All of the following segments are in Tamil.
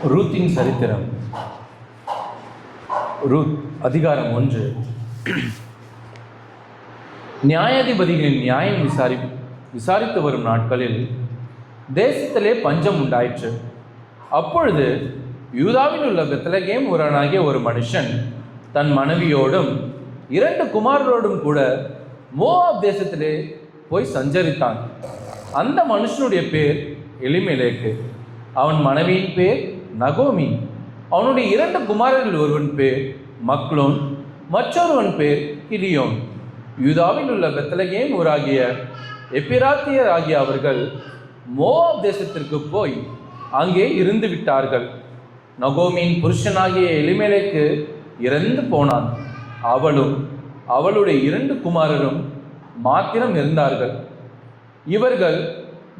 ரூத்தின் சரித்திரம். ரூத் அதிகாரம் 1. நியாயாதிபதிகளின் நியாயம் விசாரித்து வரும் நாட்களில் தேசத்திலே பஞ்சம் உண்டாயிற்று. அப்பொழுது யூதாவில் உள்ள பெத்லகேம் ஊரானாகிய ஒரு மனுஷன் தன் மனைவியோடும் 2 குமாரரோடும் கூட மோவாப் தேசத்திலே போய் சஞ்சரித்தான். அந்த மனுஷனுடைய பேர் எலிமெலேக்கு, அவன் மனைவியின் பேர் நகோமி. அவனுடைய 2 குமாரர்கள், ஒருவன் பேர் மக்லோன், மற்றொருவன் பேர் கிலியோன். யூதாவில் உள்ள பெத்லகேம் ஊராகிய எப்பிராத்தியர் ஆகிய அவர்கள் மோவாப் தேசத்திற்கு போய் அங்கே இருந்து விட்டார்கள். நகோமியின் புருஷனாகிய எலிமெலேக்கு இறந்து போனான். அவளும் அவளுடைய 2 குமாரரும் மாத்திரம் இருந்தார்கள். இவர்கள்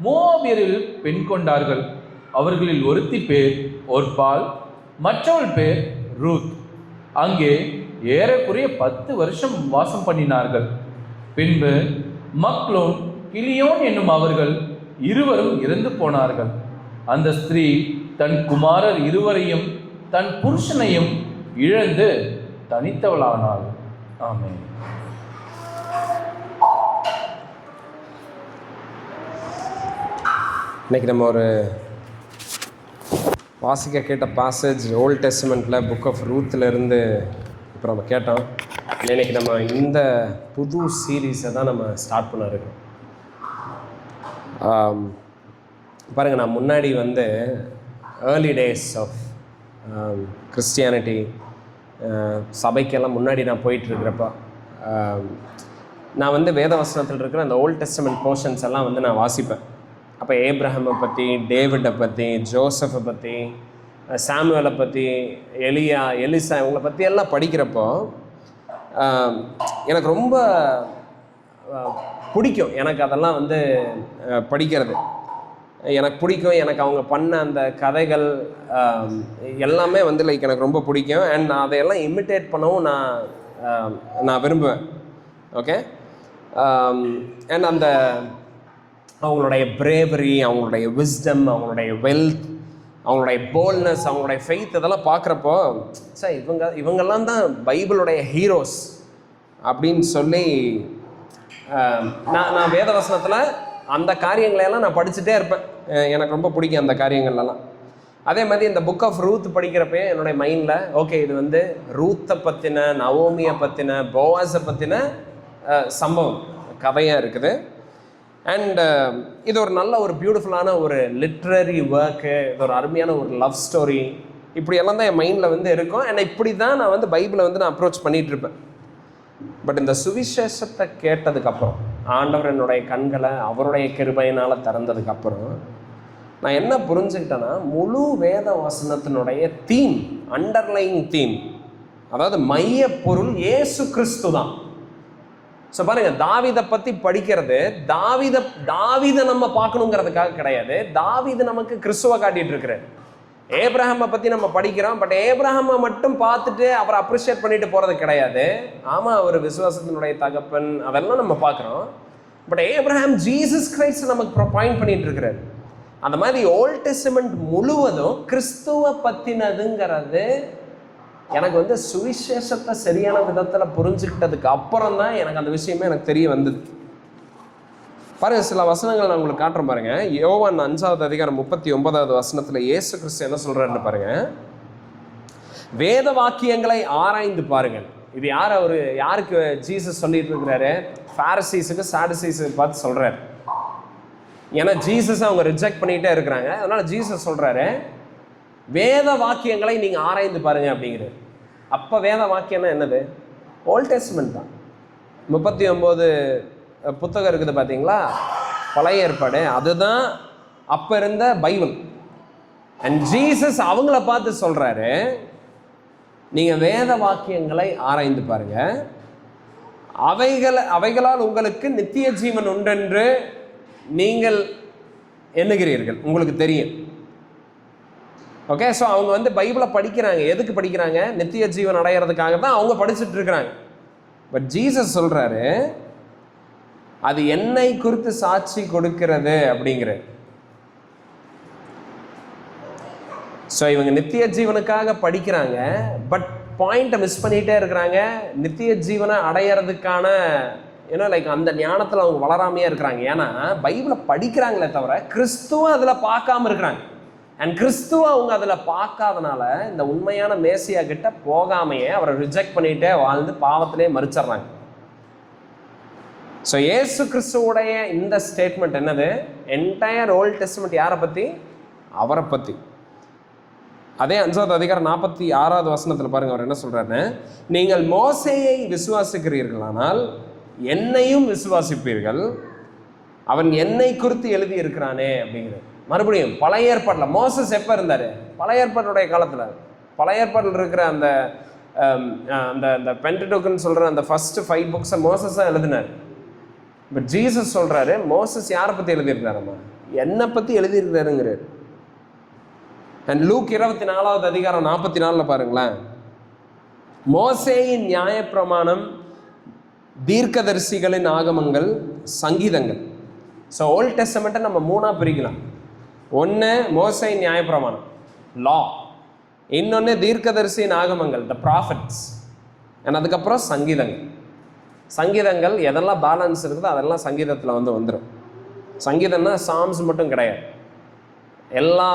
மோவாபியரில் பெண் கொண்டார்கள். அவர்களில் ஒருத்தி பேர் ஒர்பால், மற்றவள் பேர் ரூத். அங்கே ஏறக்குறைய 10 வருஷம் வாசம் பண்ணினார்கள். பின்பு மக்லோன், கிலியோன் என்னும் அவர்கள் இருவரும் இறந்து போனார்கள். அந்த ஸ்திரீ தன் குமாரர் இருவரையும் தன் புருஷனையும் இழந்து தனித்தவளானாள். ஆமென். இன்றைக்கி நம்ம ஒரு வாசிக்க கேட்ட பாசேஜ் ஓல்ட் டெஸ்டமெண்ட்டில் புக் ஆஃப் ரூத்திலிருந்து இப்போ நம்ம கேட்டோம். இன்றைக்கி நம்ம இந்த புது சீரீஸை தான் நம்ம ஸ்டார்ட் பண்ண இருக்கோம். பாருங்கள், நான் முன்னாடி ஏர்லி டேஸ் ஆஃப் கிறிஸ்டியானிட்டி சபைக்கெல்லாம் முன்னாடி நான் போயிட்டுருக்கிறப்ப நான் வேதவசனத்தில் இருக்கிற அந்த ஓல்ட் டெஸ்டமெண்ட் போர்ஷன்ஸ் எல்லாம் நான் வாசிப்பேன். அப்போ ஏப்ரஹாமை பற்றி, டேவிட்டை பற்றி, ஜோசஃபை பற்றி, சாமுவேலை பற்றி, எலிசா இவங்களை பற்றி எல்லாம் படிக்கிறப்போ எனக்கு ரொம்ப பிடிக்கும். எனக்கு அதெல்லாம் படிக்கிறது எனக்கு பிடிக்கும். எனக்கு அவங்க பண்ண அந்த கதைகள் எல்லாமே லைக் எனக்கு ரொம்ப பிடிக்கும். அண்ட் நான் அதையெல்லாம் இமிட்டேட் பண்ணவும் நான் விரும்புவேன். ஓகே. அண்ட் அந்த அவங்களுடைய பிரேவரி, அவங்களுடைய விஸ்டம், அவங்களுடைய வெல்த், அவங்களுடைய போல்ட்னஸ், அவங்களுடைய ஃபெய்த், இதெல்லாம் பார்க்குறப்போ சார் இவங்கெல்லாம் தான் பைபிளுடைய ஹீரோஸ் அப்படின்னு சொல்லி நான் வேதவசனத்தில் அந்த காரியங்களையெல்லாம் நான் படிச்சுட்டே இருப்பேன். எனக்கு ரொம்ப பிடிக்கும் அந்த காரியங்கள்லாம். அதே மாதிரி இந்த புக் ஆஃப் ரூத் படிக்கிறப்பே என்னுடைய மைண்டில் ஓகே, இது ரூத்தை பற்றின, நவோமியை பற்றின, போவாஸை பற்றின சம்பவம் கதையாக இருக்குது. அண்ட் இது ஒரு நல்ல ஒரு பியூட்டிஃபுல்லான ஒரு லிட்ரரி ஒர்க்கு, இது ஒரு அருமையான ஒரு லவ் ஸ்டோரி, இப்படியெல்லாம் தான் என் மைண்டில் இருக்கும். அண்ட் இப்படி தான் நான் பைபிளை நான் அப்ரோச் பண்ணிகிட்ருப்பேன். பட் இந்த சுவிசேஷத்தை கேட்டதுக்கப்புறம், ஆண்டவர் என்னுடைய கண்களை அவருடைய கிருபையினால் திறந்ததுக்கப்புறம் நான் என்ன புரிஞ்சுக்கிட்டேன்னா, முழு வேத வசனத்தினுடைய தீம், அண்டர்லைங் தீம், அதாவது மைய பொருள் இயேசு கிறிஸ்து தான். ஸோ பாருங்கள், தாவீதை பற்றி படிக்கிறது தாவீதை நம்ம பார்க்கணுங்கிறதுக்காக கிடையாது. தாவீது நமக்கு கிறிஸ்துவை காட்டிகிட்டு இருக்கிறார். ஏப்ரஹாமை பற்றி நம்ம படிக்கிறோம். பட் ஏப்ரஹாமை மட்டும் பார்த்துட்டு அவரை அப்ரிஷியேட் பண்ணிட்டு போகிறது கிடையாது. ஆமாம், அவர் விசுவாசத்தினுடைய தகப்பன், அதெல்லாம் நம்ம பார்க்குறோம். பட் ஏப்ரஹாம் ஜீசஸ் கிரைஸ்ட் நமக்கு பாயிண்ட் பண்ணிட்டு இருக்கிறார். அந்த மாதிரி ஓல்ட் டெஸ்டமெண்ட் முழுவதும் கிறிஸ்துவை பற்றினதுங்கிறது எனக்கு சுவிசேஷத்தை சரியான விதத்தில் புரிஞ்சுக்கிட்டதுக்கு அப்புறம் தான் எனக்கு அந்த விஷயமே எனக்கு தெரிய வந்தது. பாருங்கள், சில வசனங்கள் நான் உங்களுக்கு காட்டுறேன் பாருங்கள். யோவான் 5வது அதிகாரம் 39வது வசனத்தில் இயேசு கிறிஸ்து என்ன சொல்கிறாருன்னு பாருங்கள். வேத வாக்கியங்களை ஆராய்ந்து பாருங்கள். இது யாருக்கு ஜீசஸ் சொல்லிட்டு இருக்கிறாரு? பாரிசீஸுக்கு, சாடுசீஸுக்கு பார்த்து சொல்கிறார். ஏன்னா ஜீசஸ் அவங்க ரிஜெக்ட் பண்ணிகிட்டே இருக்கிறாங்க. அதனால் ஜீசஸ் சொல்கிறாரு, வேத வாக்கியங்களை நீங்கள் ஆராய்ந்து பாருங்கள் அப்படிங்கிறது. அப்போ வேத வாக்கியம்னா என்னது? ஓல்ட் டெஸ்டமெண்ட் தான். 39 புத்தகம் இருக்குது பார்த்தீங்களா, பழைய ஏற்பாடு, அதுதான் அப்போ இருந்த பைபிள். அண்ட் ஜீசஸ் அவங்கள பார்த்து சொல்கிறாரு, நீங்கள் வேத வாக்கியங்களை ஆராய்ந்து பாருங்கள், அவைகளால் உங்களுக்கு நித்திய ஜீவன் உண்டென்று நீங்கள் எண்ணுகிறீர்கள், உங்களுக்கு தெரியும். ஓகே. ஸோ அவங்க பைபிளை படிக்கிறாங்க. எதுக்கு படிக்கிறாங்க? நித்திய ஜீவன் அடையிறதுக்காக தான் அவங்க படிச்சுட்டு இருக்கிறாங்க. பட் ஜீசஸ் சொல்கிறாரு, அது என்னை குறித்து சாட்சி கொடுக்கிறது அப்படிங்கிற. ஸோ இவங்க நித்திய ஜீவனுக்காக படிக்கிறாங்க, பட் பாயிண்ட்டை மிஸ் பண்ணிகிட்டே இருக்கிறாங்க. நித்திய ஜீவனை அடையிறதுக்கான லைக் அந்த ஞானத்தில் அவங்க வளராமையே இருக்கிறாங்க. ஏன்னா பைபிளை படிக்கிறாங்களே தவிர கிறிஸ்துவ அதில் பார்க்காம இருக்கிறாங்க. அண்ட் கிறிஸ்துவ அவங்க அதில் பார்க்காதனால இந்த உண்மையான மேசியா கிட்ட போகாமையே அவரை ரிஜெக்ட் பண்ணிகிட்டே வாழ்ந்து பாவத்திலே மறிச்சிடுறாங்க. ஸோ இயேசு கிறிஸ்துவோடைய இந்த ஸ்டேட்மெண்ட் என்னது? என்டையர் ஓல்ட் டெஸ்டமெண்ட் யாரை பற்றி? அவரை பற்றி. அதே 5வது அதிகாரம் 46வது வசனத்தில் பாருங்க, அவர் என்ன சொல்றாருன்னு, நீங்கள் மோசேயை விசுவாசிக்கிறீர்களானால் என்னையும் விசுவாசிப்பீர்கள், அவன் என்னை குறித்து எழுதி இருக்கிறானே அப்படிங்கிறது. மறுபடியும் பழைய ஏற்பாட்டில் மோசஸ் எப்போ இருந்தார்? பழைய ஏற்பாட்டுடைய காலத்தில். பழைய ஏற்பாட்டில் இருக்கிற அந்த அந்த பென்டடூக்குன்னு சொல்கிற அந்த ஃபர்ஸ்ட் 5 புக்ஸை மோசஸ் தான் எழுதினார். பட் ஜீசஸ் சொல்கிறாரு, மோசஸ் யாரை பற்றி எழுதியிருக்கிறாரம்மா? என்னை பற்றி எழுதியிருக்கிறாருங்கிறார். அண்ட் லூக் 24வது அதிகாரம் 44 பாருங்களேன், மோசேயின் நியாயப்பிரமாணம், தீர்க்கதரிசிகளின் ஆகமங்கள், சங்கீதங்கள். ஸோ ஓல்ட் டெஸ்டமெண்ட்டை நம்ம 3ஆக பிரிக்கலாம். ஒன்று மோசேயின் நியாயப்பிரமாணம், லா. இன்னொன்று தீர்க்கதரிசியின் ஆகமங்கள், த ப்ராஃபிட்ஸ். அண்ட் அதுக்கப்புறம் சங்கீதங்கள். சங்கீதங்கள் எதெல்லாம் பேலன்ஸ் இருக்குதோ அதெல்லாம் சங்கீதத்தில் வந்துடும். சங்கீதம்னா சாம்ஸ் மட்டும் கிடையாது, எல்லா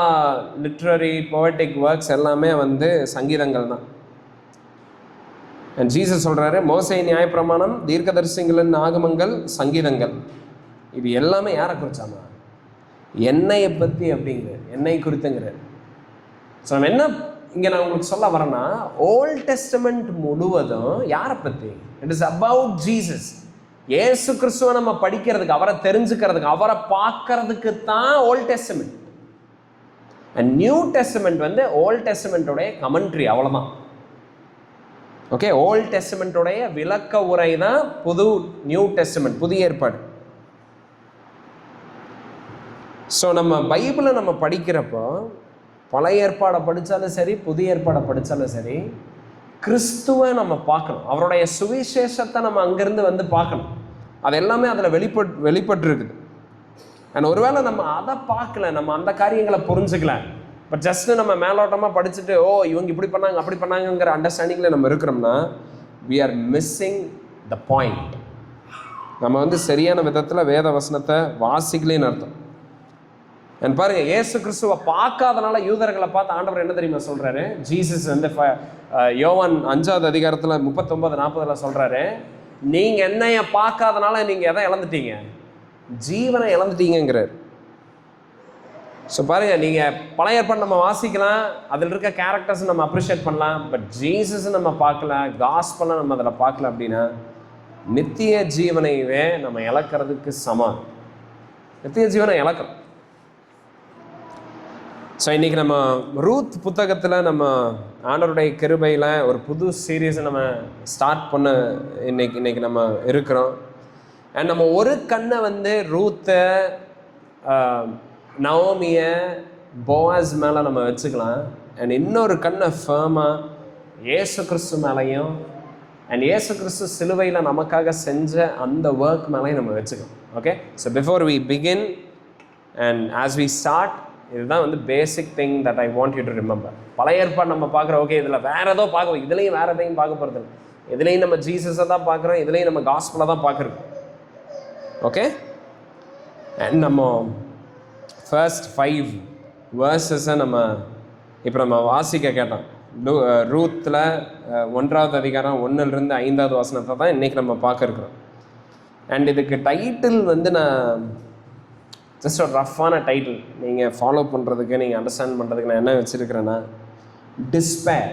லிட்ரரி போயட்டிக் ஒர்க்ஸ் எல்லாமே சங்கீதங்கள் தான். அண்ட் ஜீசஸ் சொல்கிறாரு, மோசே நியாயப்பிரமாணம், தீர்க்கதரிசிகளின் ஆகமங்கள், சங்கீதங்கள், இது எல்லாமே யாரை குறிச்சாமா? என்னையை பற்றி அப்படிங்கிறது, என்னை குறித்துங்கிறது. ஸோ நம்ம என்ன இங்கே நான் உங்களுக்கு சொல்ல வரேன்னா, ஓல்ட் டெஸ்டமெண்ட் முழுவதும் யாரை பற்றி? It is about Jesus. இயேசு கிறிஸ்துவை நம்ம படிக்கிறதுக்கு, அவரை தெரிஞ்சுக்கிறதுக்கு, அவரை பார்க்கறதுக்கு தான் old testament. And new testament old டெஸ்டமெண்ட்டோடைய கமெண்ட்ரி, அவ்வளோதான். ஓகே, ஓல்ட் டெஸ்டமெண்ட்டோடைய விளக்க உரை தான் புது நியூ டெஸ்டமெண்ட், புதிய ஏற்பாடு. ஸோ நம்ம பைபிளை நம்ம படிக்கிறப்போ பழைய ஏற்பாடை படித்தாலும் சரி, புதிய ஏற்பாடை படித்தாலும் சரி, கிறிஸ்துவை நம்ம பார்க்கணும். அவருடைய சுவிசேஷத்தை நம்ம அங்கேருந்து பார்க்கணும். அது எல்லாமே அதில் வெளிப்பட்டு இருக்குது. அண்ட் ஒருவேளை நம்ம அதை பார்க்கல, நம்ம அந்த காரியங்களை புரிஞ்சுக்கல, பட் ஜஸ்ட்டு நம்ம மேலோட்டமாக படிச்சுட்டு இவங்க இப்படி பண்ணாங்க அப்படி பண்ணாங்கங்கிற அண்டர்ஸ்டாண்டிங்கில் நம்ம இருக்கிறோம்னா, we are missing the point. நம்ம சரியான விதத்தில் வேத வசனத்தை வாசிக்கலேன்னு அர்த்தம். அண்ட் பாருங்க, இயேசு கிறிஸ்துவை பார்க்காதனால யூதர்களை பார்த்து ஆண்டவர் என்ன தெரியுமா சொல்றாரு? ஜீசஸ் யோவான் 5வது அதிகாரத்தில் 39-40 சொல்றாரு, நீங்க என்னைய பார்க்காதனால நீங்க எதை இழந்துட்டீங்க? ஜீவனை இழந்துட்டீங்கிறார். ஸோ பாருங்க, நீங்க பழைய ஏற்பாடு நம்ம வாசிக்கலாம், அதில் இருக்க கேரக்டர்ஸ் நம்ம அப்ரிஷியேட் பண்ணலாம், பட் ஜீசஸ் நம்ம பார்க்கல, காஸ்பலை நம்ம அதில் பார்க்கல அப்படின்னா நித்திய ஜீவனையவே நம்ம இழக்கிறதுக்கு சமம். நித்திய ஜீவனை இழக்கிறோம். ஸோ இன்றைக்கி நம்ம ரூத் புத்தகத்தில் நம்ம ஆண்டவருடைய கிருபையில் ஒரு புது சீரீஸை நம்ம ஸ்டார்ட் பண்ண இன்னைக்கு நம்ம இருக்கிறோம். அண்ட் நம்ம ஒரு கண்ணை ரூத்தை, நவோமியை, போவாஸ் மேலே நம்ம வச்சுக்கலாம். அண்ட் இன்னொரு கண்ணை ஃபேமாக இயேசு கிறிஸ்து மேலேயும், அண்ட் இயேசு கிறிஸ்து சிலுவையில் நமக்காக செஞ்ச அந்த ஒர்க் மேலேயும் நம்ம வச்சுக்கலாம். Okay, so before we begin and as we start, இதுதான் basic thing that I want you to remember. பழைய ஏற்பாடு நம்ம பார்க்குறோம், ஓகே இதில் வேறு ஏதோ பார்க்குறோம், இதுலேயும் வேறு எதையும் பார்க்க போகிறது இல்லை, இதுலேயும் நம்ம ஜீசஸை தான் பார்க்குறோம், இதுலேயும் நம்ம காஸ்பலை தான் பார்க்குறோம். ஓகே, அண்ட் நம்ம ஃபர்ஸ்ட் 5 வேர்சஸை நம்ம இப்போ நம்ம வாசிக்க கேட்டோம். ரூத்தில் 1வது அதிகாரம் 1லிருந்து 5வது வசனத்தை தான் இன்றைக்கி நம்ம பார்க்க இருக்கிறோம். அண்ட் இதுக்கு டைட்டில் நான் ஜஸ்ட் ஒரு ரஃப்பான டைட்டில், நீங்கள் ஃபாலோ பண்ணுறதுக்கு, நீங்கள் அண்டர்ஸ்டாண்ட் பண்ணுறதுக்கு நான் என்ன வச்சுருக்கிறேன்னா, despair,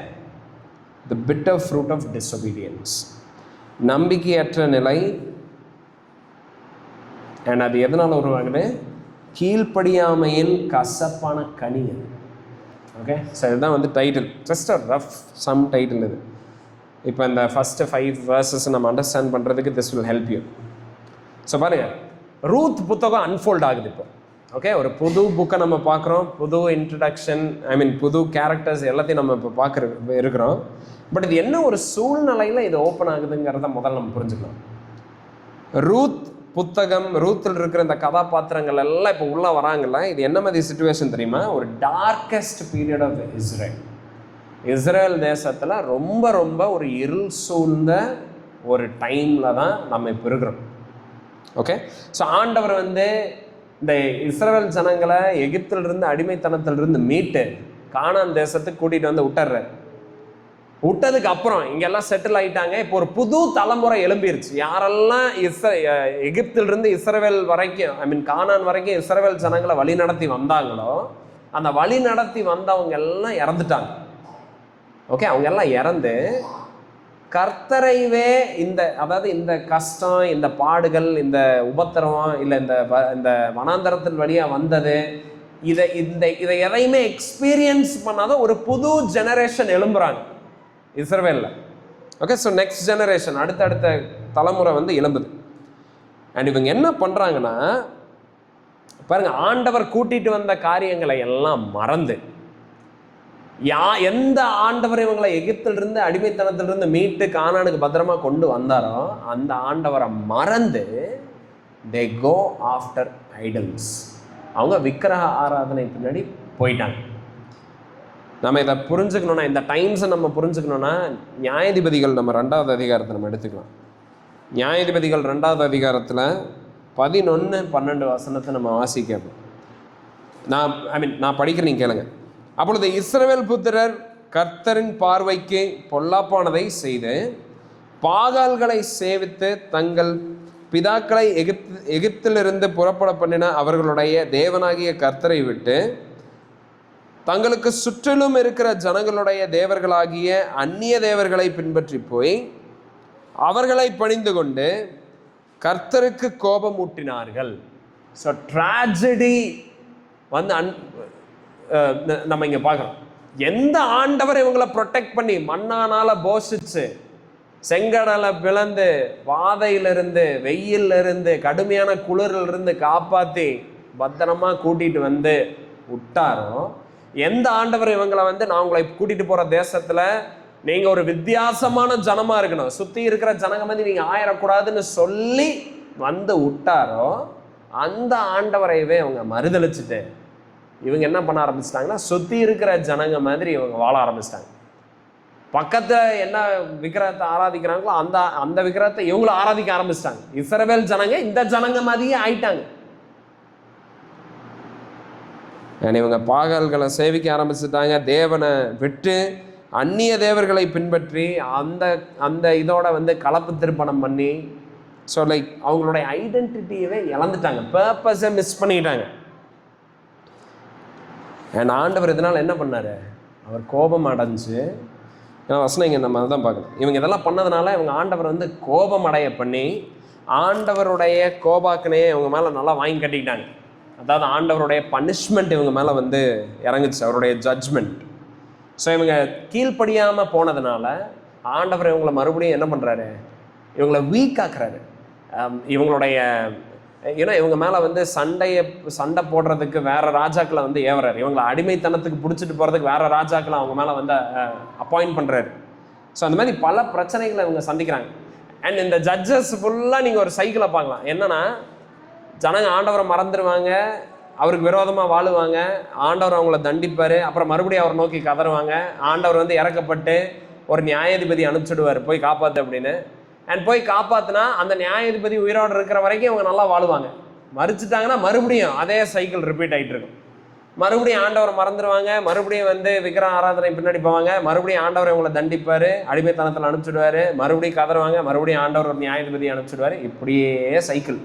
the bitter fruit of disobedience. நம்பிக்கையற்ற நிலை. அண்ட் அது எதனால் உருவாகுது? கீழ்ப்படியாமையின் கசப்பான கனி. ஓகே, ஸோ இதுதான் டைட்டில். ஜஸ்ட் ஒரு ரஃப் சம் டைட்டில் இது. இப்போ இந்த ஃபஸ்ட்டு 5 வேர்சஸ் நம்ம அண்டர்ஸ்டாண்ட் பண்ணுறதுக்கு this will help you. So பாருங்கள், ரூத் புத்தகம் அன்ஃபோல்ட் ஆகுது இப்போ. ஓகே, ஒரு புது புக்கை நம்ம பார்க்குறோம், புது இன்ட்ரடக்ஷன், புது கேரக்டர்ஸ் எல்லாத்தையும் நம்ம இப்போ இருக்கிறோம். பட் இது என்ன ஒரு சூழ்நிலையில் இது ஓப்பன் ஆகுதுங்கிறத முதல்ல நம்ம புரிஞ்சுக்கலாம். ரூத் புத்தகம் ரூத்தில் இருக்கிற இந்த கதாபாத்திரங்கள் எல்லாம் இப்போ உள்ளே வராங்கல்ல, இது என்ன மாதிரி சுச்சுவேஷன் தெரியுமா? ஒரு டார்க்கஸ்ட் பீரியட் ஆஃப் இஸ்ரேல் தேசத்தில் ரொம்ப ரொம்ப ஒரு இருள் சூழ்ந்த ஒரு டைமில் தான் நம்ம இப்போ இருக்கிறோம். ஓகே, ஸோ ஆண்டவர் வந்து இந்த இஸ்ரேல் ஜனங்களை எகிப்திலிருந்து அடிமைத்தனத்திலிருந்து மீட்டு கானான் தேசத்துக்கு கூட்டிகிட்டு வந்து விட்டுறாரு. விட்டதுக்கு அப்புறம் இங்கெல்லாம் செட்டில் ஆகிட்டாங்க. இப்போ ஒரு புது தலைமுறை எழும்பிருச்சு. யாரெல்லாம் எகிப்திலிருந்து இஸ்ரவேல் வரைக்கும் கானான் வரைக்கும் இஸ்ரவேல் ஜனங்களை வழி நடத்தி வந்தாங்களோ, அந்த வழி நடத்தி வந்தவங்க எல்லாம் இறந்துட்டாங்க. ஓகே, அவங்க எல்லாம் இறந்து கர்த்தரைவே அதாவது இந்த கஷ்டம், இந்த பாடுகள், இந்த உபத்திரவம், இல்லை இந்த வனாந்தரத்தின் வழியாக வந்தது, இதை எதையுமே எக்ஸ்பீரியன்ஸ் பண்ணாத ஒரு புது ஜெனரேஷன் எழும்புறாங்க இஸ்ரவேல்ல. ஓகே, ஸோ நெக்ஸ்ட் ஜெனரேஷன், அடுத்தடுத்த தலைமுறை வந்து எழும்புது. அண்ட் இவங்க என்ன பண்ணுறாங்கன்னா பாருங்க, ஆண்டவர் கூட்டிட்டு வந்த காரியங்களை எல்லாம் மறந்து, எந்த ஆண்டவர் இவங்களை எகிப்திலிருந்து அடிமைத்தனத்திலிருந்து மீட்டு கானானுக்கு பத்திரமா கொண்டு வந்தாரோ அந்த ஆண்டவரை மறந்து they go after idols. அவங்க விக்கிரக ஆராதனை பின்னாடி போயிட்டாங்க. நம்ம இதை புரிஞ்சுக்கணும்னா, இந்த டைம்ஸை நம்ம புரிஞ்சுக்கணும்னா, நியாயாதிபதிகள் நம்ம 2வது அதிகாரத்தை நம்ம எடுத்துக்கலாம். நியாயாதிபதிகள் 2வது அதிகாரத்தில் 11-12 வசனத்தை நம்ம வாசிக்கணும். நான் படிக்கிறேன், நீங்கள் கேளுங்க. அப்பொழுது இஸ்ரவேல் புத்திரர் கர்த்தரின் பார்வைக்கு பொல்லாப்பானதை செய்து பாகால்களை சேவித்து தங்கள் பிதாக்களை எகிப்திலிருந்து புறப்பட பண்ணின அவர்களுடைய தேவனாகிய கர்த்தரை விட்டு தங்களுக்கு சுற்றிலும் இருக்கிற ஜனங்களுடைய தேவர்களாகிய அந்நிய தேவர்களை பின்பற்றி போய் அவர்களை பணிந்து கொண்டு கர்த்தருக்கு கோபம் ஊட்டினார்கள். ஸோ ட்ராஜடி வந்து நம்ம இங்கே பார்க்குறோம். எந்த ஆண்டவர் இவங்களை ப்ரொடெக்ட் பண்ணி மண்ணானால போஷிச்சு, செங்கடலை பிளந்து, வாதையிலிருந்து, வெயிலிருந்து, கடுமையான குளிரிலிருந்து காப்பாற்றி பத்திரமா கூட்டிகிட்டு வந்து விட்டாரோ, எந்த ஆண்டவர் இவங்களை வந்து நான் உங்களை கூட்டிகிட்டு போகிற தேசத்தில் நீங்கள் ஒரு வித்தியாசமான ஜனமாக இருக்கணும், சுற்றி இருக்கிற ஜனங்க மாதிரி நீங்கள் ஆயிடக்கூடாதுன்னு சொல்லி வந்து விட்டாரோ, அந்த ஆண்டவரையவே அவங்க மறுதளிச்சுட்டு இவங்க என்ன பண்ண ஆரம்பிச்சிட்டாங்கன்னா, சுற்றி இருக்கிற ஜனங்க மாதிரி இவங்க வாழ ஆரம்பிச்சிட்டாங்க. பக்கத்தில் என்ன விக்கிரகத்தை ஆராதிக்கிறாங்களோ அந்த விக்கிரகத்தை இவங்களும் ஆராதிக்க ஆரம்பிச்சிட்டாங்க. இஸ்ரவேல் ஜனங்க இந்த ஜனங்க மாதிரியே ஆயிட்டாங்க. இவங்க பாகால்களை சேவிக்க ஆரம்பிச்சுட்டாங்க. தேவனை விட்டு அந்நிய தேவர்களை பின்பற்றி அந்த இதோட வந்து கலப்பு திருப்பணம் பண்ணி, ஸோ லைக் அவங்களுடைய ஐடென்டிட்டியவே இழந்துட்டாங்க, பர்பஸை மிஸ் பண்ணிட்டாங்க. அண்ட் ஆண்டவர் இதனால் என்ன பண்ணார்? அவர் கோபம் அடைஞ்சு, வசனம் இங்கே நம்ம அதுதான் பார்க்கணும். இவங்க இதெல்லாம் பண்ணதுனால இவங்க ஆண்டவர் வந்து கோபம் அடைய பண்ணி ஆண்டவருடைய கோபாக்கனையே இவங்க மேலே நல்லா வாங்கி கட்டிக்கிட்டாங்க. அதாவது ஆண்டவருடைய பனிஷ்மெண்ட் இவங்க மேலே வந்து இறங்குச்சு, அவருடைய ஜட்ஜ்மெண்ட். ஸோ இவங்க கீழ்ப்படியாமல் போனதுனால ஆண்டவர் இவங்களை மறுபடியும் என்ன பண்ணுறாரு? இவங்களை வீக் ஆக்குறாரு. இவங்களுடைய இவங்க மேலே வந்து சண்டை போடுறதுக்கு வேற ராஜாக்களை வந்து ஏவறாரு. இவங்களை அடிமைத்தனத்துக்கு பிடிச்சிட்டு போகிறதுக்கு வேற ராஜாக்களை அவங்க மேலே வந்து அப்பாயிண்ட் பண்ணுறாரு. ஸோ அந்த மாதிரி பல பிரச்சனைகளை இவங்க சந்திக்கிறாங்க. அண்ட் இந்த ஜட்ஜஸ் ஃபுல்லாக நீங்கள் ஒரு சைக்கிளை பார்க்கலாம். என்னன்னா, ஜனங்க ஆண்டவரை மறந்துடுவாங்க, அவருக்கு விரோதமாக வாழுவாங்க, ஆண்டவர் அவங்கள தண்டிப்பார், அப்புறம் மறுபடியும் அவர் நோக்கி கதறுவாங்க. ஆண்டவர் வந்து இறக்கப்பட்டு ஒரு நியாயாதிபதி அனுப்பிச்சிடுவார் போய் காப்பாற்று அப்படின்னு. அண்ட் போய் காப்பாற்றினா அந்த நியாயாதிபதி உயிரோடு இருக்கிற வரைக்கும் இவங்க நல்லா வாழுவாங்க. மறிச்சிட்டாங்கன்னா மறுபடியும் அதே சைக்கிள் ரிப்பீட் ஆகிட்டு இருக்கும். மறுபடியும் ஆண்டவர் மறந்துடுவாங்க, மறுபடியும் வந்து விக்கிரக ஆராதனை பின்னாடி போவாங்க, மறுபடியும் ஆண்டவர் இவங்களை தண்டிப்பார், அடிமைத்தனத்தில் அனுப்பிச்சிடுவார், மறுபடியும் கதறுவாங்க, மறுபடியும் ஆண்டவர் ஒரு நியாயாதிபதி அனுப்பிச்சிடுவார். இப்படியே சைக்கிள்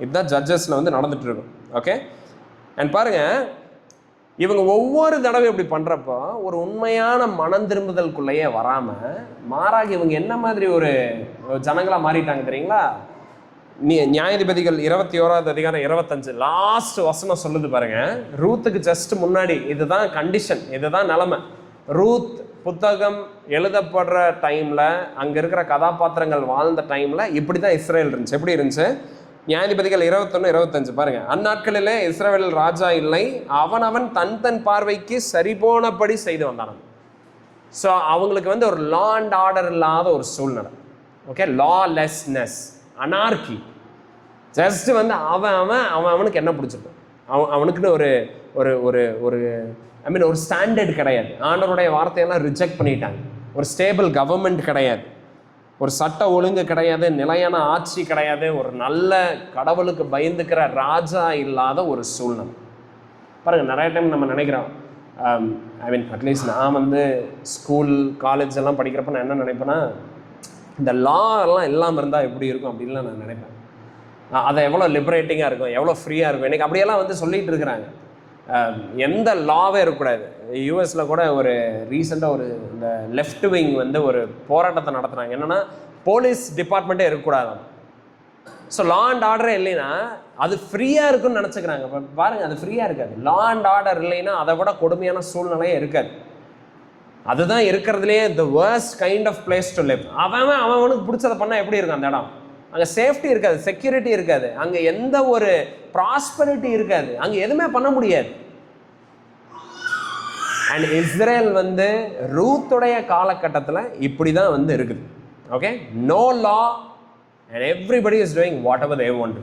இதுதான் ஜட்ஜஸில் வந்து நடந்துட்டு இருக்கும். ஓகே, அண்ட் பாருங்கள், இவங்க ஒவ்வொரு தடவை இப்படி பண்ணுறப்போ ஒரு உண்மையான மனம் திரும்புதலுக்குள்ளேயே வராமல் மாறாக இவங்க என்ன மாதிரி ஒரு ஜனங்களாக மாறிட்டாங்க தெரியுங்களா? நியாயாதிபதிகள் 21வது அதிகாரம் 25 லாஸ்ட் வசனம் சொல்லுது பாருங்க. ரூத்துக்கு ஜஸ்ட் முன்னாடி இதுதான் கண்டிஷன், இதுதான் நிலைமை. ரூத் புத்தகம் எழுதப்படுற டைமில், அங்கே இருக்கிற கதாபாத்திரங்கள் வாழ்ந்த டைமில் இப்படி தான் இஸ்ரேல் இருந்துச்சு. எப்படி இருந்துச்சு? நியாயாதிபதிகள் 21-25 பாருங்க. அந்நாட்களிலே இஸ்ரவேல் ராஜா இல்லை, அவன் தன் பார்வைக்கு சரிபோனபடி செய்து வந்தான். ஸோ அவங்களுக்கு வந்து ஒரு லா அண்ட் ஆர்டர் இல்லாத ஒரு சூழ்நிலை. Okay, lawlessness, அனார்கி. ஜஸ்ட் வந்து அவனுக்கு என்ன பிடிச்சிருக்கும், அவனுக்குன்னு ஒரு ஒரு ஒரு ஒரு ஐ மீன் ஒரு ஸ்டாண்டர்ட் கிடையாது. ஆண்டவருடைய வார்த்தையெல்லாம் ரிஜெக்ட் பண்ணிட்டாங்க. ஒரு ஸ்டேபிள் கவர்மெண்ட் கிடையாது, ஒரு சட்ட ஒழுங்கு கிடையாது, நிலையான ஆட்சி கிடையாது, ஒரு நல்ல கடவுளுக்கு பயந்துக்கிற ராஜா இல்லாத ஒரு சூழ்நிலை. பாருங்கள், நிறைய டைம் நம்ம நினைக்கிறோம், ஐ மீன் அட்லீஸ்ட் நான் வந்து ஸ்கூல் காலேஜ் எல்லாம் படிக்கிறப்ப நான் என்ன நினைப்பேன்னா, இந்த லா எல்லாம் இல்லாமல் இருந்தால் எப்படி இருக்கும் அப்படின்லாம் நான் நினைப்பேன். அதை எவ்வளோ லிபரேட்டிங்காக இருக்கும், எவ்வளோ ஃப்ரீயாக இருக்கும். எனக்கு அப்படியெல்லாம் வந்து சொல்லிகிட்டு இருக்கிறாங்க, எந்த லாவே இருக்கக்கூடாது. யூஎஸில் கூட ஒரு ரீசெண்டாக ஒரு இந்த லெஃப்ட் விங் வந்து ஒரு போராட்டத்தை நடத்துனாங்க. என்னென்னா போலீஸ் டிபார்ட்மெண்ட்டே இருக்கக்கூடாது. ஸோ லா அண்ட் ஆர்டரே இல்லைன்னா அது ஃப்ரீயாக இருக்குன்னு நினச்சிக்கிறாங்க. இப்போ பாருங்கள், அது ஃப்ரீயாக இருக்காது. லா அண்ட் ஆர்டர் இல்லைன்னா அதை விட கொடுமையான சூழ்நிலையே இருக்காது. அதுதான் இருக்கிறதுலேயே the worst kind of place to live. அவனுக்கு பிடிச்சதை பண்ணால் எப்படி இருக்கும் அந்த இடம்? அங்கே சேஃப்டி இருக்காது, செக்யூரிட்டி இருக்காது, அங்கே எந்த ஒரு ப்ராஸ்பரிட்டி இருக்காது, அங்கே எதுவுமே பண்ண முடியாது. அண்ட் இஸ்ரேல் வந்து ரூத்துடைய காலகட்டத்தில் இப்படி தான் வந்து இருக்குது. Okay, no law and everybody is doing whatever they want.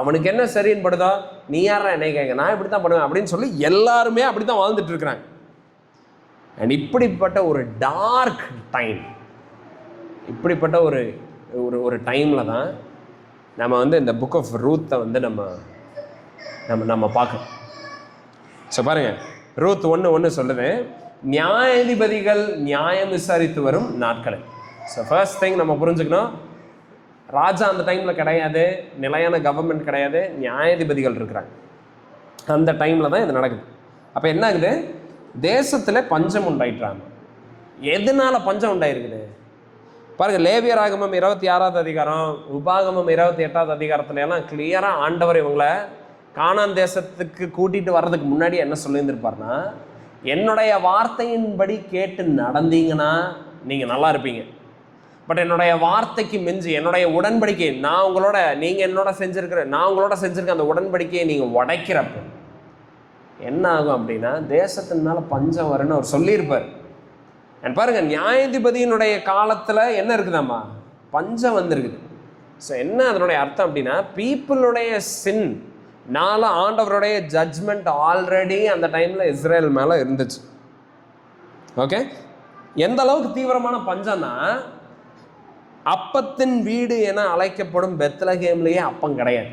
அவனுக்கு என்ன சரின்னு படுதோ, நீ யாரா என்ன கேட்க, நான் இப்படி தான் பண்ணுவேன் அப்படின்னு சொல்லி எல்லாருமே அப்படி தான் வாழ்ந்துட்டு இருக்கிறாங்க. அண்ட் இப்படிப்பட்ட ஒரு டார்க் டைம், இப்படிப்பட்ட ஒரு ஒரு ஒரு டைமில் தான் நம்ம வந்து இந்த புக் ஆஃப் ரூத்தை வந்து நம்ம நம்ம நம்ம பார்க்கணும். ஸோ பாருங்கள், ரூத் 1:1 சொல்லுது, நியாயாதிபதிகள் நியாயம் விசாரித்து வரும் நாட்களில். ஸோ ஃபர்ஸ்ட் திங் நம்ம புரிஞ்சுக்கணும், ராஜா அந்த டைமில் கிடையாது, நிலையான கவர்மெண்ட் கிடையாது, நியாயாதிபதிகள் இருக்கிறாங்க. அந்த டைமில் தான் இது நடக்குது. அப்போ என்ன ஆகுது, தேசத்தில் பஞ்சம் உண்டாயிட்டாங்க. எதனால பஞ்சம் உண்டாயிருக்குது பாருங்கள். லேவியராகமம் 26வது அதிகாரம், உபாகமம் 28வது அதிகாரத்துல எல்லாம் கிளியராக ஆண்டவர் இவங்களை கானான் தேசத்துக்கு கூட்டிகிட்டு வர்றதுக்கு முன்னாடி என்ன சொல்லியிருந்திருப்பார்னா, என்னுடைய வார்த்தையின்படி கேட்டு நடந்தீங்கன்னா நீங்கள் நல்லா இருப்பீங்க. பட் என்னுடைய வார்த்தைக்கு மிஞ்சி என்னுடைய உடன்படிக்கை நான் உங்களோட நான் உங்களோட செஞ்சுருக்க அந்த உடன்படிக்கையை நீங்கள் உடைக்கிறப்ப என்ன ஆகும் அப்படின்னா, தேசத்தின் மேலே பஞ்சம் வரும்னு அவர் சொல்லியிருப்பார். அண்ட் பாருங்க, நியாயாதிபதியினுடைய காலத்தில் என்ன இருக்குதாம்மா, பஞ்சம் வந்திருக்குது. ஸோ என்ன அதனுடைய அர்த்தம் அப்படின்னா, பீப்புளுடைய சின் ஆண்டவருடைய ஜட்ஜ்மெண்ட் ஆல்ரெடி அந்த டைமில் இஸ்ரேல் மேலே இருந்துச்சு. ஓகே, எந்த அளவுக்கு தீவிரமான பஞ்சம்னா, அப்பத்தின் வீடு என அழைக்கப்படும் பெத்லகேம்லேயே அப்பம் கிடையாது.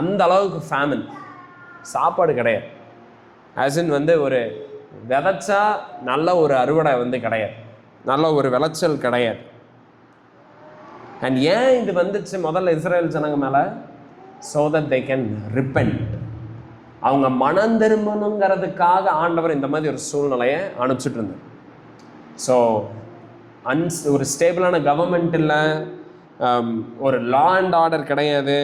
அந்த அளவுக்கு ஃபேமின், சாப்பாடு கிடையாது. ஆசின் வந்து ஒரு விதைச்சா நல்ல ஒரு அறுவடை வந்து கிடையாது, நல்ல ஒரு விளைச்சல் கிடையாது. அண்ட் ஏன் இது வந்துச்சு முதல்ல இஸ்ரேல் ஜனங்க மேலே? so that they can repent. அவங்க மனம் திரும்பணுங்கிறதுக்காக ஆண்டவர் இந்த மாதிரி ஒரு சூழ்நிலையை அனுப்பிச்சிட்டு இருந்தார். ஸோ ஒரு ஸ்டேபிளான கவர்மெண்ட் இல்லை, ஒரு லா அண்ட் ஆர்டர் கிடையாது,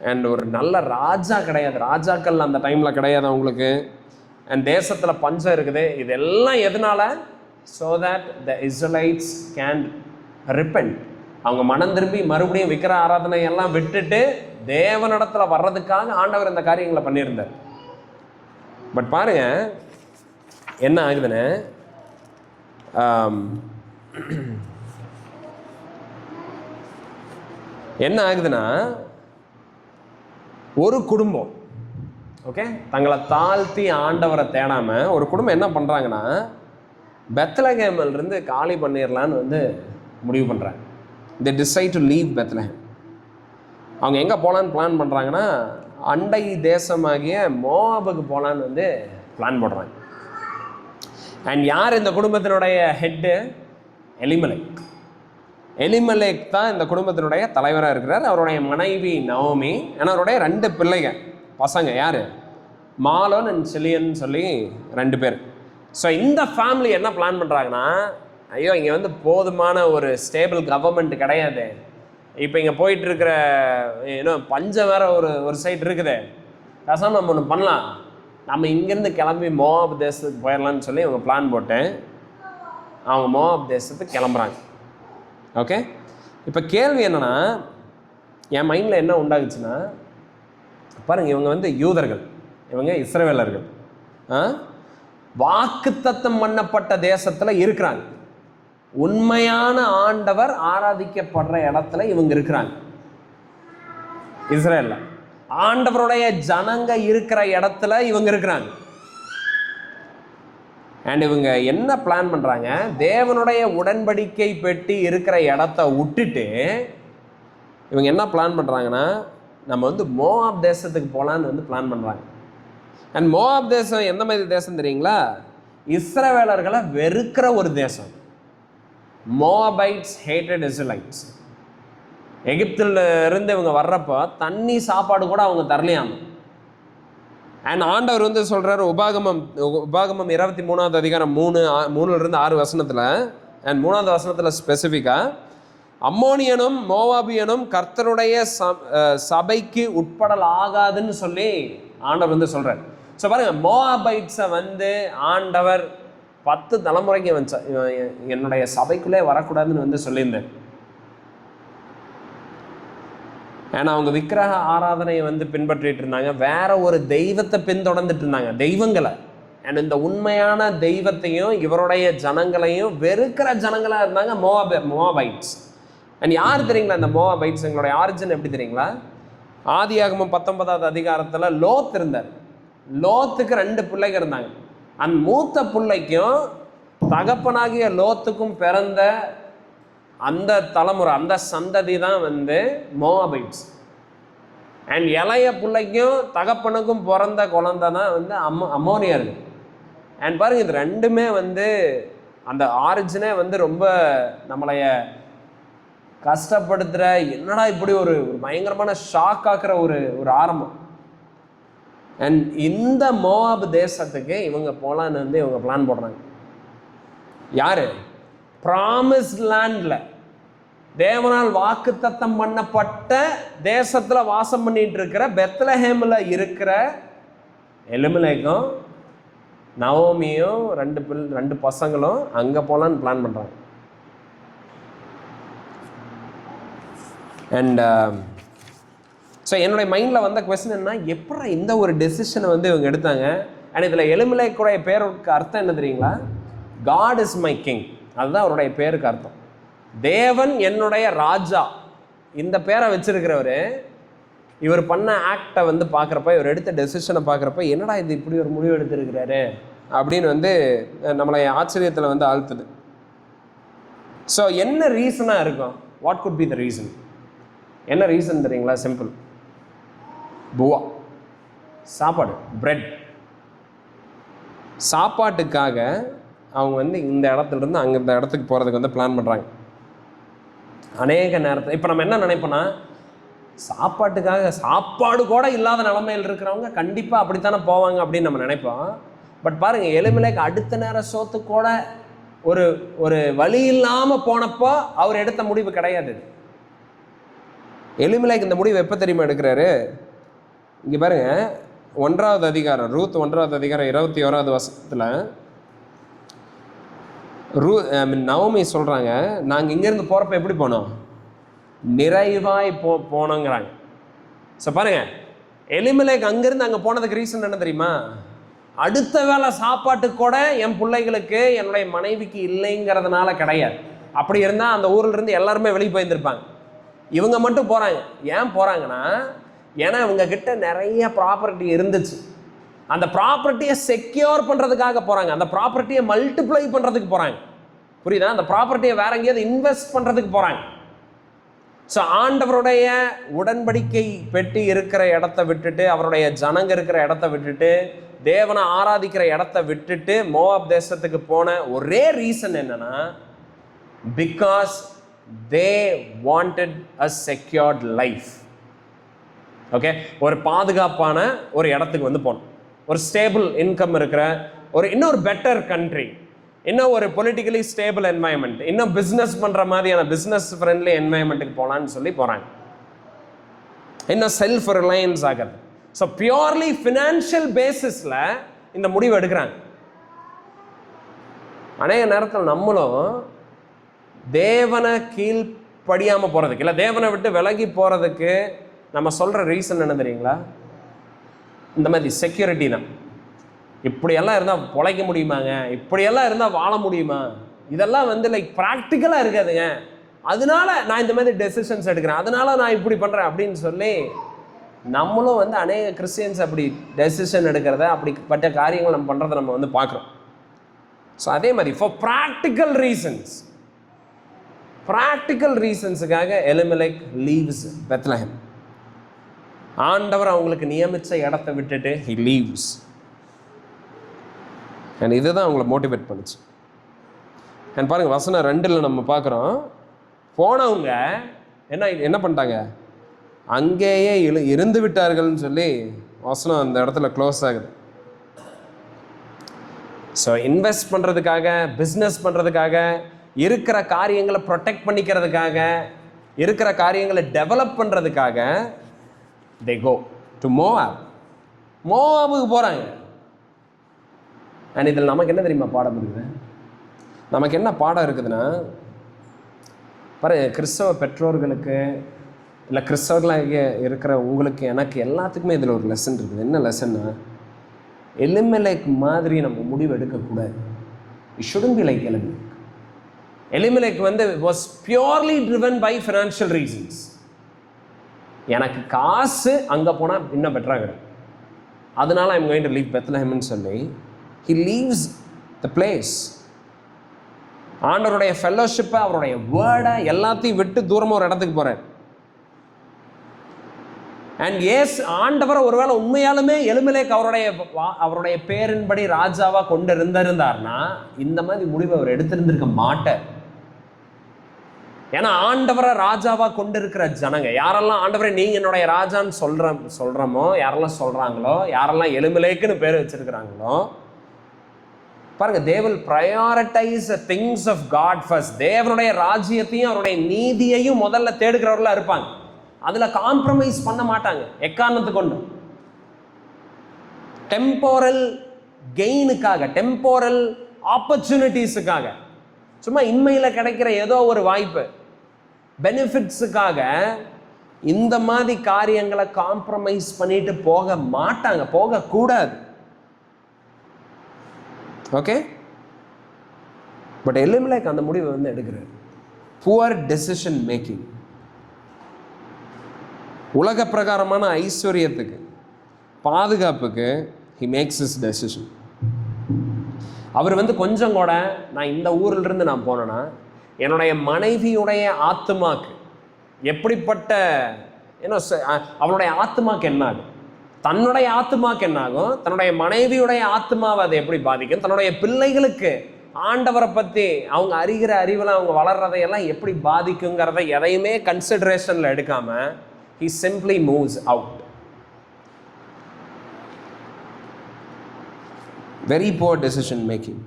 அண்ட் ஒரு நல்ல ராஜா கிடையாது, ராஜாக்கள் அந்த டைமில் கிடையாது அவங்களுக்கு. அண்ட் தேசத்தில் பஞ்சம் இருக்குது. இதெல்லாம் எதனால? So that the Israelites can repent. அவங்க மனம் திரும்பி மறுபடியும் விக்கிர ஆராதனை எல்லாம் விட்டுட்டு தேவனிடத்தில் வர்றதுக்காக ஆண்டவர் இந்த காரியங்களை பண்ணியிருந்தார். பட் பாருங்க என்ன ஆகுதுன்னு, என்ன ஆகுதுன்னா, ஒரு குடும்பம் ஓகே தங்களை தாழ்த்தி ஆண்டவரை தேடாமல் ஒரு குடும்பம் என்ன பண்ணுறாங்கன்னா, பெத்லகேமிலிருந்து காலி பண்ணிடலான்னு வந்து முடிவு பண்ணுறாங்க. they decide to leave Bethlehem. அவங்க எங்கே போகலான்னு பிளான் பண்ணுறாங்கன்னா, அண்டை தேசமாகிய மோவாபுக்கு போகலான்னு வந்து பிளான் போடுறாங்க. அண்ட் யார் இந்த குடும்பத்தினுடைய ஹெட்டு? எலிமெலேக். எலிமெலேக் தான் இந்த குடும்பத்தினுடைய தலைவராக இருக்கிறார். அவருடைய மனைவி நவோமி, ஏன்னா அவருடைய 2 பிள்ளைங்க பசங்க, யார்? மாலோன் அண்ட் சிலியன் சொல்லி 2 பேர். ஸோ இந்த ஃபேமிலி என்ன பிளான் பண்ணுறாங்கன்னா, ஐயோ இங்கே வந்து போதுமான ஒரு ஸ்டேபிள் கவர்மெண்ட் கிடையாது, இப்போ இங்கே போயிட்டுருக்கிற பஞ்சம் வேறு ஒரு சைட் இருக்குது, பேசாமல் நம்ம ஒன்று பண்ணலாம், நம்ம இங்கேருந்து கிளம்பி மோவாப் தேசத்துக்கு போயிடலான்னு சொல்லி அவங்க பிளான் போட்டு அவங்க மோவாப் தேசத்துக்கு கிளம்புறாங்க. ஓகே, இப்போ கேள்வி என்னென்னா, என் மைண்டில் என்ன உண்டாகுச்சுன்னா, பாருங்கள், இவங்க வந்து யூதர்கள், இவங்க இஸ்ரவேலர்கள், வாக்குத்தத்தம் பண்ணப்பட்ட தேசத்தில் இருக்கிறாங்க, உண்மையான ஆண்டவர் ஆராதிக்கப்படுற இடத்துல இவங்க இருக்கிறாங்க. இஸ்ரேல்ல. ஆண்டவருடைய ஜனங்க இருக்கிற இடத்துல இவங்க இருக்கிறாங்க. அண்ட் இவங்க என்ன பிளான் பண்ணுறாங்க, தேவனுடைய உடன்படிக்கை பெட்டி இருக்கிற இடத்த விட்டுட்டு இவங்க என்ன பிளான் பண்ணுறாங்கன்னா, நம்ம வந்து மோவாப் தேசத்துக்கு போகலான்னு வந்து பிளான் பண்ணுறாங்க. அண்ட் மோவாப் தேசம் எந்த மாதிரி தேசம் தெரியுங்களா? இஸ்ரவேலர்களை வெறுக்கிற ஒரு தேசம். மோவாபைட்ஸ் ஹேட்டட் இஸ்ரேலைட்ஸ். எகிப்தில் இருந்து இவங்க வர்றப்போ தண்ணி சாப்பாடு கூட அவங்க தரலையாம. அண்ட் ஆண்டவர் வந்து சொல்கிறார், உபாகமம் 23வது அதிகாரம் 3-6 வசனத்தில், அண்ட் 3வது வசனத்தில் ஸ்பெசிஃபிக்காக, அம்மோனியனும் மோவாபியனும் கர்த்தருடைய சபைக்கு உட்படல் ஆகாதுன்னு சொல்லி ஆண்டவர் வந்து சொல்கிறார். ஸோ பாருங்க, மோவாபைட்ஸை வந்து ஆண்டவர் 10 தலைமுறைக்கு என்னுடைய சபைக்குள்ளே வரக்கூடாதுன்னு வந்து சொல்லியிருந்தேன். ஏன்னா அவங்க விக்கிரக ஆராதனையை வந்து பின்பற்றிட்டு இருந்தாங்க, வேற ஒரு தெய்வத்தை பின்தொடர்ந்துட்டு இருந்தாங்க, தெய்வங்களை. அண்ட் இந்த உண்மையான தெய்வத்தையும் இவருடைய ஜனங்களையும் வெறுக்கிற ஜனங்களாக இருந்தாங்க மோவாபைட்ஸ். அண்ட் யார் தெரியுங்களா இந்த மோவாபைட்ஸ்? எங்களுடைய ஆரிஜின் எப்படி தெரியுங்களா? ஆதியாகமம் 19வது அதிகாரத்தில் லோத் இருந்தார். லோத்துக்கு 2 பிள்ளைகள் இருந்தாங்க. அந்த மூத்த பிள்ளைக்கும் தகப்பனாகிய லோத்துக்கும் பிறந்த அந்த தலைமுறை, அந்த சந்ததி தான் வந்து மோவாபைட்ஸ். அண்ட் இளைய பிள்ளைக்கும் தகப்பனுக்கும் பிறந்த குழந்தை தான் வந்து அம்மோனியர்கள். அண்ட் பாருங்க, இது ரெண்டுமே வந்து அந்த ஆரிஜினே வந்து ரொம்ப நம்மளைய கஷ்டப்படுத்துகிற, என்னடா இப்படி ஒரு பயங்கரமான ஷாக் ஆக்குற ஒரு ஆரம்பம். அண்ட் இந்த மோவாப் தேசத்துக்கு இவங்க போகலான்னு வந்து இவங்க பிளான் போடுறாங்க. யாரு? ப்ராமிஸ்ட் லேண்டில், தேவனால் வாக்குத்தத்தம் பண்ணப்பட்ட தேசத்தில் வாசம் பண்ணிட்டு இருக்கிற பெத்லஹேமில் இருக்கிற எலிமெலேக்கும் நவோமியும் 2 பசங்களும் அங்கே போகலான்னு பிளான் பண்ணுறாங்க. அண்ட் ஸோ என்னுடைய மைண்டில் வந்த கொஸ்டின் என்ன, எப்படி இந்த ஒரு டெசிஷனை வந்து இவங்க எடுத்தாங்க? அண்ட் இதில் எலிமெலேக்குடைய பேருக்கு அர்த்தம் என்ன தெரியுங்களா? God is my king. அதுதான் அவருடைய பேருக்கு அர்த்தம். தேவன் என்னுடைய ராஜா. இந்த பேரை வச்சிருக்கிறவர் இவர் பண்ண ஆக்டை வந்து பார்க்குறப்ப, இவர் எடுத்த டெசிஷனை பார்க்குறப்ப, என்னடா இது இப்படி ஒரு முடிவு எடுத்திருக்கிறாரு அப்படின்னு வந்து நம்மளை ஆச்சரியத்தில் வந்து ஆழ்த்துது. ஸோ என்ன ரீசனாக இருக்கும்? What could be the reason? என்ன ரீசன் தெரியுங்களா? சிம்பிள். புவா, சாப்பாடு, பிரெட். சாப்பாட்டுக்காக அவங்க வந்து இந்த இடத்துலேருந்து அங்கே இந்த இடத்துக்கு போகிறதுக்கு வந்து பிளான் பண்ணுறாங்க. அநேக நேரத்தில் இப்போ நம்ம என்ன நினைப்போன்னா, சாப்பாட்டுக்காக, சாப்பாடு கூட இல்லாத நிலைமையில் இருக்கிறவங்க கண்டிப்பாக அப்படித்தானே போவாங்க அப்படின்னு நம்ம நினைப்போம். பட் பாருங்கள், எலிமெலேக்கு அடுத்த நேரம் சோத்து கூட ஒரு வழி இல்லாமல் போனப்போ அவர் எடுத்த முடிவு கிடையாது. எலிமெலேக்கு இந்த முடிவு எப்போ தெரியுமா எடுக்கிறாரு? இங்கே பாருங்க, 1வது அதிகாரம், ரூத் 1வது அதிகாரம் 21வது வசனத்தில் நவோமி சொல்கிறாங்க, நாங்கள் இங்கேருந்து போகிறப்ப எப்படி போனோம்? நிறைவாய் போனோங்கிறாங்க. ஸோ பாருங்க, எலிமெலேக் அங்கேருந்து அங்கே போனதுக்கு ரீசன் என்ன தெரியுமா? அடுத்த வேளை சாப்பாட்டுக்கு கூட என் பிள்ளைகளுக்கு, என்னுடைய மனைவிக்கு இல்லைங்கிறதுனால கிடையாது. அப்படி இருந்தால் அந்த ஊரில் இருந்து எல்லாருமே வெளியே போயிருந்திருப்பாங்க. இவங்க மட்டும் போகிறாங்க. ஏன் போகிறாங்கன்னா, ஏன்னா இவங்க கிட்ட நிறைய ப்ராப்பர்ட்டி இருந்துச்சு. அந்த ப்ராப்பர்ட்டியை செக்யூர் பண்ணுறதுக்காக போகிறாங்க. அந்த ப்ராப்பர்ட்டியை மல்டிப்ளை பண்ணுறதுக்கு போகிறாங்க. புரியுதா? அந்த ப்ராப்பர்ட்டியை வேற எங்கேயாவது இன்வெஸ்ட் பண்ணுறதுக்கு போகிறாங்க. ஸோ ஆண்டவருடைய உடன்படிக்கை பெட்டி இருக்கிற இடத்த விட்டுட்டு, அவருடைய ஜனங்க இருக்கிற இடத்த விட்டுட்டு, தேவனை ஆராதிக்கிற இடத்த விட்டுட்டு மோவாப் தேசத்துக்கு போன ஒரே ரீசன் என்னன்னா, because they wanted a secured life. Okay, ஒரு பாதுகாப்பான ஒரு இடத்துக்கு வந்து போகணும். ஒரு ஸ்டேபிள் இன்கம் இருக்கிற இன்னொரு பெட்டர் கண்ட்ரி, இன்னும் ஒரு பொலிட்டிக்கலி ஸ்டேபிள் என்வாயன்மெண்ட், இன்னும் பிஸ்னஸ் பண்ணுற மாதிரியான பிஸ்னஸ் ஃப்ரெண்ட்லி என்வாயன்மெண்ட்டுக்கு போகலான்னு சொல்லி போகிறாங்க. இன்னும் செல்ஃப் ரிலையன்ஸ் ஆகிறது. ஸோ பியூர்லி ஃபினான்ஷியல் பேசிஸில் இந்த முடிவு எடுக்கிறாங்க. அநேக நேரத்தில் நம்மளும் தேவனை கீழ்ப்படியாமல் போகிறதுக்கு, இல்லை தேவனை விட்டு விலகி போகிறதுக்கு நம்ம சொல்கிற ரீசன் என்ன தெரியுங்களா? இந்த மாதிரி செக்யூரிட்டி தான். இப்படியெல்லாம் இருந்தால் பொழைக்க முடியுமாங்க? இப்படியெல்லாம் இருந்தால் வாழ முடியுமா? இதெல்லாம் வந்து லைக் ப்ராக்டிக்கலாக இருக்காதுங்க. அதனால நான் இந்த மாதிரி டெசிஷன்ஸ் எடுக்கிறேன், அதனால நான் இப்படி பண்ணுறேன் அப்படின்னு சொல்லி நம்மளும் வந்து அநேக கிறிஸ்டியன்ஸ் அப்படி டெசிஷன் எடுக்கிறத, அப்படிப்பட்ட காரியங்கள் நம்ம பண்ணுறதை நம்ம வந்து பார்க்குறோம். ஸோ அதே மாதிரி ஃபார் ப்ராக்டிக்கல் ரீசன்ஸுக்காக எலிமெலெக் லீவ்ஸ் பெத்லஹேம். ஆண்டவர் அவங்களுக்கு நியமித்த இடத்த விட்டுட்டு ஹி லீவ்ஸ். அண்ட் இதுதான் அவங்கள மோட்டிவேட் பண்ணுச்சு. அண்ட் பாருங்கள், வசனம் 2 நம்ம பார்க்குறோம், போனவங்க என்ன பண்ணிட்டாங்க, அங்கேயே இருந்து விட்டார்கள்னு சொல்லி வசனம் அந்த இடத்துல க்ளோஸ் ஆகுது. ஸோ இன்வெஸ்ட் பண்ணுறதுக்காக, பிஸ்னஸ் பண்ணுறதுக்காக, இருக்கிற காரியங்களை ப்ரொடெக்ட் பண்ணிக்கிறதுக்காக, இருக்கிற காரியங்களை டெவலப் பண்ணுறதுக்காக they go to மோவாபுக்கு போகிறாங்க. அண்ட் இதில் நமக்கு என்ன தெரியுமா பாடம் இருக்குது? நமக்கு என்ன பாடம் இருக்குதுன்னா, பாருங்க, கிறிஸ்தவ பெற்றோர்களுக்கு இல்லை கிறிஸ்தவர்களாக இருக்கிற உங்களுக்கு, எனக்கு எல்லாத்துக்குமே இதில் ஒரு லெசன் இருக்குது. என்ன லெசன்னா, எலிமெலெக் மாதிரி நம்ம முடிவு எடுக்கக்கூடாது. It shouldn't be like Elimelech. Elimelech வந்து was purely driven by financial reasons. எனக்கு காசு அங்கே போனால் இன்னும் பெட்டராக கிடைக்கும், அதனால ஐம் கோயிங் டு லீவ் பெத்லஹேம்னு சொல்லி he leaves the place. ஆண்டவருடைய ஃபெல்லோஷிப்பை, அவருடைய வேர்டை எல்லாத்தையும் விட்டு தூரமாக ஒரு இடத்துக்கு போகிறார். அண்ட் எஸ், ஆண்டவரை ஒருவேளை உண்மையாலுமே எலிமெலெக் அவருடைய பேரின்படி ராஜாவாக கொண்டு இருந்தார்னா இந்த மாதிரி முடிவை அவர் எடுத்திருந்திருக்க மாட்டார். ஏன்னா ஆண்டவரை ராஜாவாக கொண்டு இருக்கிற ஜனங்க யாரெல்லாம் ஆண்டவரை நீங்கள் என்னுடைய ராஜான்னு சொல்கிறோமோ, யாரெல்லாம் சொல்கிறாங்களோ, யாரெல்லாம் எலிமெலெக்னு பேர் வச்சிருக்கிறாங்களோ, பாருங்க, they will prioritize the things of God first. தேவனுடைய ராஜ்யத்தையும் அவருடைய நீதியையும் முதல்ல தேடுகிறவர்களா இருப்பாங்க. அதுல காம்ப்ரமைஸ் பண்ண மாட்டாங்க எக்காரணத்து கொண்டு. டெம்போரல் கெயினுக்காக, டெம்போரல் ஆப்பர்ச்சுனிட்டிஸுக்காக, சும்மா இன்மையில் கிடைக்கிற ஏதோ ஒரு வாய்ப்பு, பெனிஃபிட்ஸுக்காக இந்த மாதிரி காரியங்களை காம்ப்ரமைஸ் பண்ணிட்டு போக மாட்டாங்க, போகக்கூடாது. ஓகே, பட் எலிமெலெக் அந்த முடிவை வந்து எடுக்கிறார். Poor decision making. உலக பிரகாரமான ஐஸ்வர்யத்துக்கு, பாதுகாப்புக்கு he makes his decision. அவர் வந்து கொஞ்சம் கூட, நான் இந்த ஊரிலிருந்து நான் போனேன்னா என்னுடைய மனைவியுடைய ஆத்மாக்கு எப்படிப்பட்ட, ஏன்னா அவளுடைய ஆத்மாக்கு என்ன ஆகும், தன்னுடைய ஆத்மாக்கு என்ன ஆகும், தன்னுடைய மனைவியுடைய ஆத்மாவை அதை எப்படி பாதிக்கும், தன்னுடைய பிள்ளைகளுக்கு ஆண்டவரை பற்றி அவங்க அறிகிற அறிவில் அவங்க வளர்றதையெல்லாம் எப்படி பாதிக்குங்கிறத எதையுமே கன்சிடரேஷனில் எடுக்காம he simply moves out. Very poor decision making.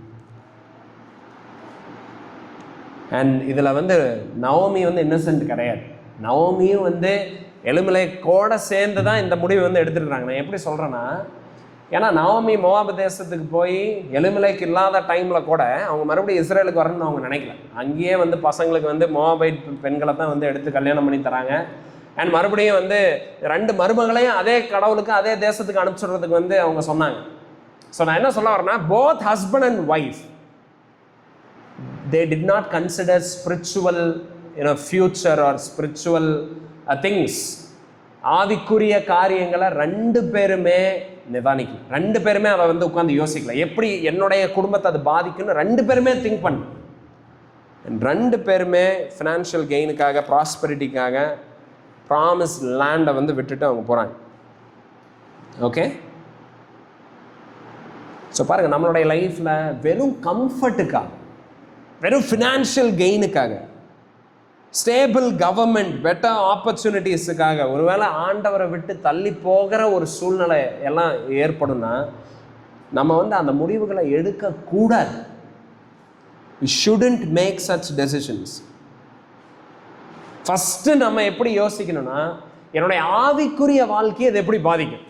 And இதில் வந்து நவோமி வந்து இன்னசென்ட் கிடையாது. நவோமியும் வந்து எலிமெலெக்கோட சேர்ந்து தான் இந்த முடிவு வந்து எடுத்துருக்குறாங்க. நான் எப்படி சொல்கிறேன்னா, ஏன்னா நவோமி மோவாபு தேசத்துக்கு போய் எலிமெலெக் இல்லாத டைமில் கூட அவங்க மறுபடியும் இஸ்ரேலுக்கு வரணும்னு அவங்க நினைக்கல. அங்கேயே வந்து பசங்களுக்கு வந்து மோவாபைட் பெண்களை தான் வந்து எடுத்து கல்யாணம் பண்ணி தராங்க. அண்ட் மறுபடியும் வந்து 2 மருமகளையும் அதே கடவுளுக்கு, அதே தேசத்துக்கு அனுப்பிச்சுடுறதுக்கு வந்து அவங்க சொன்னாங்க. ஸோ நான் என்ன சொல்ல வரேன்னா, both husband and wife they did not consider spiritual future or spiritual things. ஆவிக்குரிய காரியங்களை 2 பேருமே நிதானிக்கல, 2 பேருமே அதை வந்து உட்காந்து யோசிக்கல, எப்படி என்னுடைய குடும்பத்தை அது பாதிக்குன்னு 2 பேருமே திங்க் பண்ணு. 2 பேருமே ஃபினான்ஷியல் கெயினுக்காக, ப்ராஸ்பெரிட்டிக்காக ப்ராமிஸ் லேண்டை வந்து விட்டுட்டு அவங்க போகிறாங்க. ஓகே, ஸோ பாருங்கள், நம்மளுடைய லைஃப்பில் வெறும் கம்ஃபர்ட்டுக்காக, வெறும் ஃபினான்ஷியல் கெயினுக்காக, ஸ்டேபிள் கவர்மெண்ட், பெட்டர் ஆப்பர்ச்சுனிட்டிஸுக்காக ஒருவேளை ஆண்டவரை விட்டு தள்ளி போகிற ஒரு சூழ்நிலை எல்லாம் ஏற்படும்னா நம்ம வந்து அந்த முடிவுகளை எடுக்கக்கூடாது. We shouldn't make such decisions. First நம்ம எப்படி யோசிக்கணும்னா, என்னுடைய ஆவிக்குரிய வாழ்க்கையை அது எப்படி பாதிக்கும்,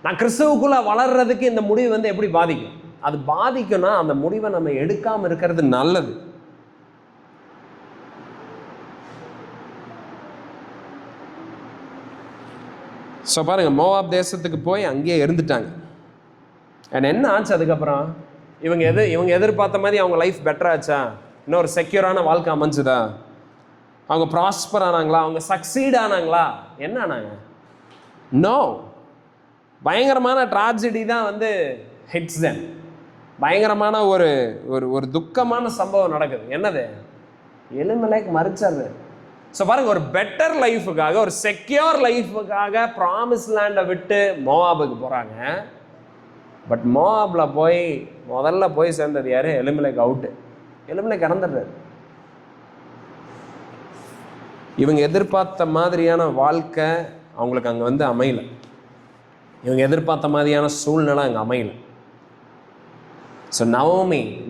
நான் கிறிஸ்துவுக்குள்ளே வளர்றதுக்கு இந்த முடிவு வந்து எப்படி பாதிக்கும். அது பாதிக்கும்னா அந்த முடிவை நம்ம எடுக்காமல் இருக்கிறது நல்லது. ஸோ பாருங்கள், மோவாப் தேசத்துக்கு போய் அங்கேயே இருந்துட்டாங்க. அண்ட் என்ன ஆச்சு அதுக்கப்புறம்? இவங்க எதிர்பார்த்த மாதிரி அவங்க லைஃப் பெட்டராச்சா? இன்னொரு செக்யூரான வாழ்க்கை அமைஞ்சுதா? அவங்க ப்ராஸ்பர் ஆனாங்களா? அவங்க சக்சீட் ஆனாங்களா? என்ன ஆனாங்க? நோ, பயங்கரமான ட்ராஜடி தான் வந்து ஹிட்ஸ் தெம். பயங்கரமான ஒரு ஒரு ஒரு துக்கமான சம்பவம் நடக்குது. என்னது? எலிமெலேக் மரிச்சாரு. ஸோ பாருங்க, ஒரு பெட்டர் லைஃபுக்காக, ஒரு செக்யூர் லைஃபுக்காக ப்ராமிஸ் லேண்டை விட்டு மோவாபுக்கு போகிறாங்க. பட் மோவாபில் முதல்ல போய் சேர்ந்தது யார்? எலிமெலேக் அவுட்டு. எலிமெலேக் இறந்துடுறாரு. இவங்க எதிர்பார்த்த மாதிரியான வாழ்க்கை அவங்களுக்கு அங்கே வந்து அமையல. இவங்க எதிர்பார்த்த மாதிரியான சூழ்நிலை அங்கே அமையல. ஸோ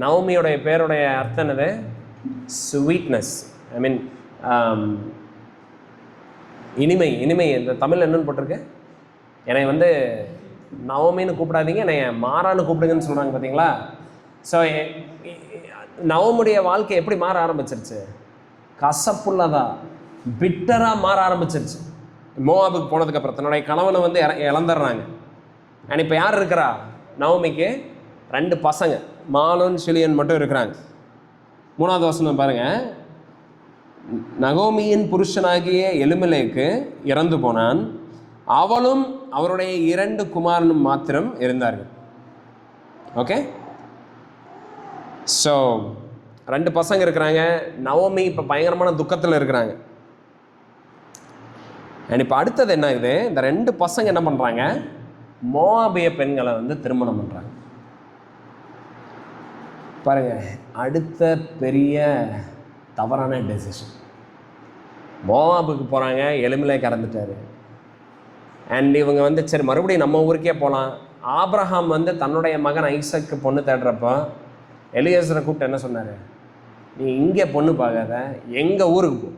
நவோமியோடைய பேருடைய அர்த்தம் என்னது? ஸ்வீட்னஸ். ஐ மீன் இனிமை. இந்த தமிழ் என்னன்னு போட்டிருக்கு? என்னை வந்து நவோமின்னு கூப்பிடாதீங்க, என்னை மாறான்னு கூப்பிடுங்கன்னு சொல்கிறாங்க பார்த்தீங்களா? ஸோ நவோமுடைய வாழ்க்கை எப்படி மாற ஆரம்பிச்சிருச்சு? கசப்புள்ளதா, பிட்டராக மாற ஆரம்பிச்சிருச்சு. மோவாபுக்கு போனதுக்கப்புறம் தன்னுடைய கணவனை வந்து இழந்துடுறாங்க. அண்ட் இப்போ யார் இருக்கிறா? நவோமிக்கு 2 பசங்க, மாலோன் சிலியன் மட்டும் இருக்கிறாங்க. 3வது வசனம் பாருங்க. நகோமியின் புருஷனாகிய எலிமெலேக்கு இறந்து போனான், அவளும் அவருடைய 2 குமாரனும் மாத்திரம் இருந்தார்கள். ஓகே, ஸோ 2 பசங்க இருக்கிறாங்க. நவோமி இப்போ பயங்கரமான துக்கத்தில் இருக்கிறாங்க. அண்ட் இப்போ அடுத்தது என்ன ஆகுது? இந்த 2 பசங்க என்ன பண்ணுறாங்க? மோவாபிய பெண்களை வந்து திருமணம் பண்ணுறாங்க. பாருங்க, அடுத்த பெரிய தவறான டெசிஷன். மோவாபுக்கு போகிறாங்க, எலிமெலேக் இறந்துட்டாரு. அண்ட் இவங்க வந்து சரி மறுபடியும் நம்ம ஊருக்கே போகலாம். ஆபிரகாம் வந்து தன்னுடைய மகன் ஐசக்கு பொண்ணு தேடுறப்போ எலியேசரை கூப்பிட்டு என்ன சொன்னார்? நீ இங்கே பொண்ணு பார்க்காத, எங்கள் ஊருக்கு போ,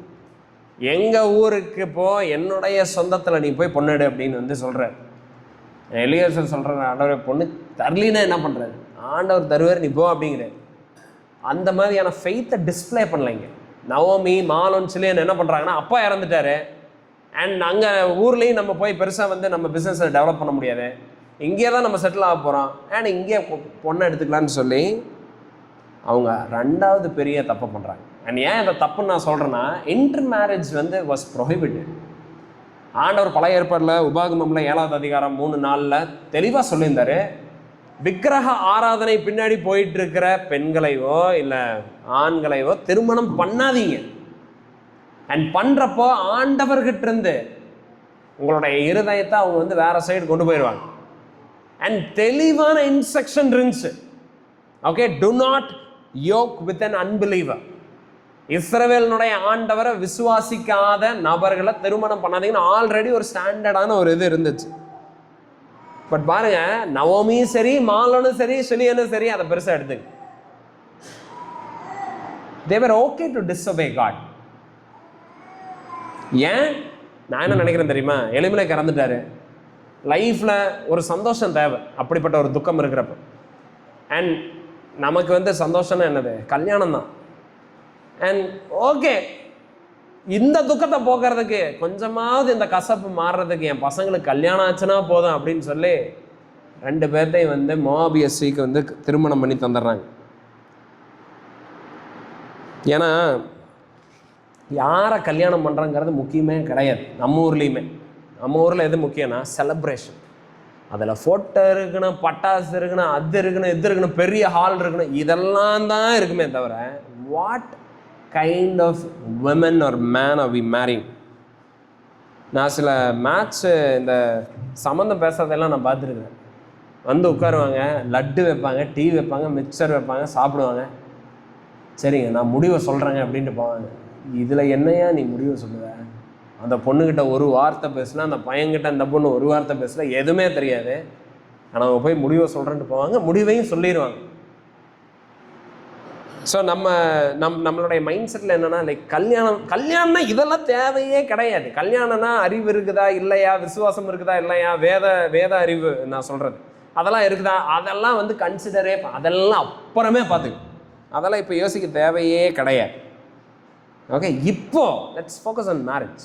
எங்கள் ஊருக்கு போ, என்னுடைய சொந்தத்தில் நீ போய் பொண்ணு அப்படின்னு வந்து சொல்கிறார். எலியேசர் சொல்கிறார், ஆண்டவர் பொண்ணு தரலின்னா என்ன பண்ணுறாரு? ஆண்டவர் தருவார், நீ போ அப்படிங்கிறார். அந்த மாதிரியான ஃபெய்த்தை டிஸ்பிளே பண்ணலைங்க. நவோமி, மாலோன் சிலியன் என்ன பண்ணுறாங்கன்னா, அப்பா இறந்துட்டாரு, அண்ட் அங்கே ஊர்லேயும் நம்ம போய் பெருசாக வந்து நம்ம பிஸ்னஸை டெவலப் பண்ண முடியாது, இங்கே தான் நம்ம செட்டில் ஆக போகிறோம், அண்ட் இங்கே பொண்ணை எடுத்துக்கலான்னு சொல்லி அவங்க 2வது பெரிய தப்பு பண்ணுறாங்க. அண்ட் ஏன் இந்த தப்புன்னு நான் சொல்கிறேன்னா, இன்டர் மேரேஜ் வந்து வாஸ் ப்ரொஹிபிட்டட். ஆண்டவர் பழைய ஏற்பாடில் உபாகமம்ல 7வது அதிகாரம் 3:4 தெளிவாக சொல்லியிருந்தாரு, விக்கிரக ஆராதனை பின்னாடி போயிட்டு இருக்கிற பெண்களையோ இல்லை ஆண்களையோ திருமணம் பண்ணாதீங்க. அண்ட் பண்ணுறப்போ ஆண்டவர்கிட்ட இருந்து உங்களுடைய இருதயத்தை அவங்க வந்து வேற சைடு கொண்டு போயிடுவாங்க. அண்ட் தெளிவான இன்ஸ்ட்ரக்ஷன் இருந்துச்சு. Okay, do not yoke with an unbeliever. இஸ்ரவேலினுடைய ஆண்டவரை விசுவாசிக்காத நபர்களை திருமணம் பண்ணாதீங்கன்னு ஆல்ரெடி ஒரு ஸ்டாண்டர்டான ஒரு இது இருந்துச்சு. பட் பாருங்க, நவோமியும் சரி, மாலனும் சரி, சிலியனும் சரி அதை பெருசாக எடுத்துங்க. they were okay to disobey God. ஏன் நான் என்ன நினைக்கிறேன் தெரியுமா? எலிமெலேக் இறந்துட்டாரு, லைஃப்பில் ஒரு சந்தோஷம் தேவை, அப்படிப்பட்ட ஒரு துக்கம் இருக்கிறப்ப. அண்ட் நமக்கு வந்து சந்தோஷம்னா என்னது? கல்யாணம் தான். அண்ட் ஓகே, இந்த துக்கத்தை போக்குறதுக்கு கொஞ்சமாவது இந்த கசப்பு மாறுறதுக்கு என் பசங்களுக்கு கல்யாணம் ஆச்சுன்னா போதும் அப்படின்னு சொல்லி 2 பேர்த்தையும் வந்து மோவாபிய ஸ்திரீக்கு வந்து திருமணம் பண்ணி தந்துடுறாங்க. ஏன்னா யாரை கல்யாணம் பண்ணுறங்கிறது முக்கியமே கிடையாது. நம்ம ஊரில் எது முக்கியம்னா செலப்ரேஷன். அதில் ஃபோட்டோ இருக்கணும், பட்டாசு இருக்கணும், அது இருக்கணும், இது இருக்கணும், பெரிய ஹால் இருக்கணும், இதெல்லாம் தான் இருக்குமே தவிர what kind of women or man are we marrying. நான் சில மேட்ச்சு இந்த சம்மந்தம் பேசுறதெல்லாம் நான் பார்த்துருக்கேன். வந்து உட்காருவாங்க, லட்டு வைப்பாங்க, டீ வைப்பாங்க, மிக்சர் வைப்பாங்க, சாப்பிடுவாங்க. சரிங்க நான் முடிவை சொல்கிறேங்க அப்படின்ட்டு போவாங்க. இதில் என்னையா நீ முடிவை சொல்லுவ? அந்த பொண்ணுக்கிட்ட ஒரு வார்த்தை பேசல, அந்த பையன்கிட்ட அந்த பொண்ணு ஒரு வார்த்தை பேசல, எதுவுமே தெரியாது. ஆனால் அவங்க போய் முடிவை சொல்கிறேன்ட்டு போவாங்க, முடிவையும் சொல்லிடுவாங்க. ஸோ நம்மளுடைய மைண்ட் செட்டில் என்னென்னா, லைக் கல்யாணம்னா இதெல்லாம் தேவையே கிடையாது. கல்யாணம்னா அறிவு இருக்குதா இல்லையா, விசுவாசம் இருக்குதா இல்லையா, வேத அறிவு நான் சொல்கிறது அதெல்லாம் இருக்குதா, அதெல்லாம் வந்து கன்சிடரே, அதெல்லாம் அப்புறமே பார்த்துக்கு, அதெல்லாம் இப்போ யோசிக்க தேவையே கிடையாது. ஓகே, இப்போ லெட்ஸ் ஃபோக்கஸ் ஆன் மேரேஜ்.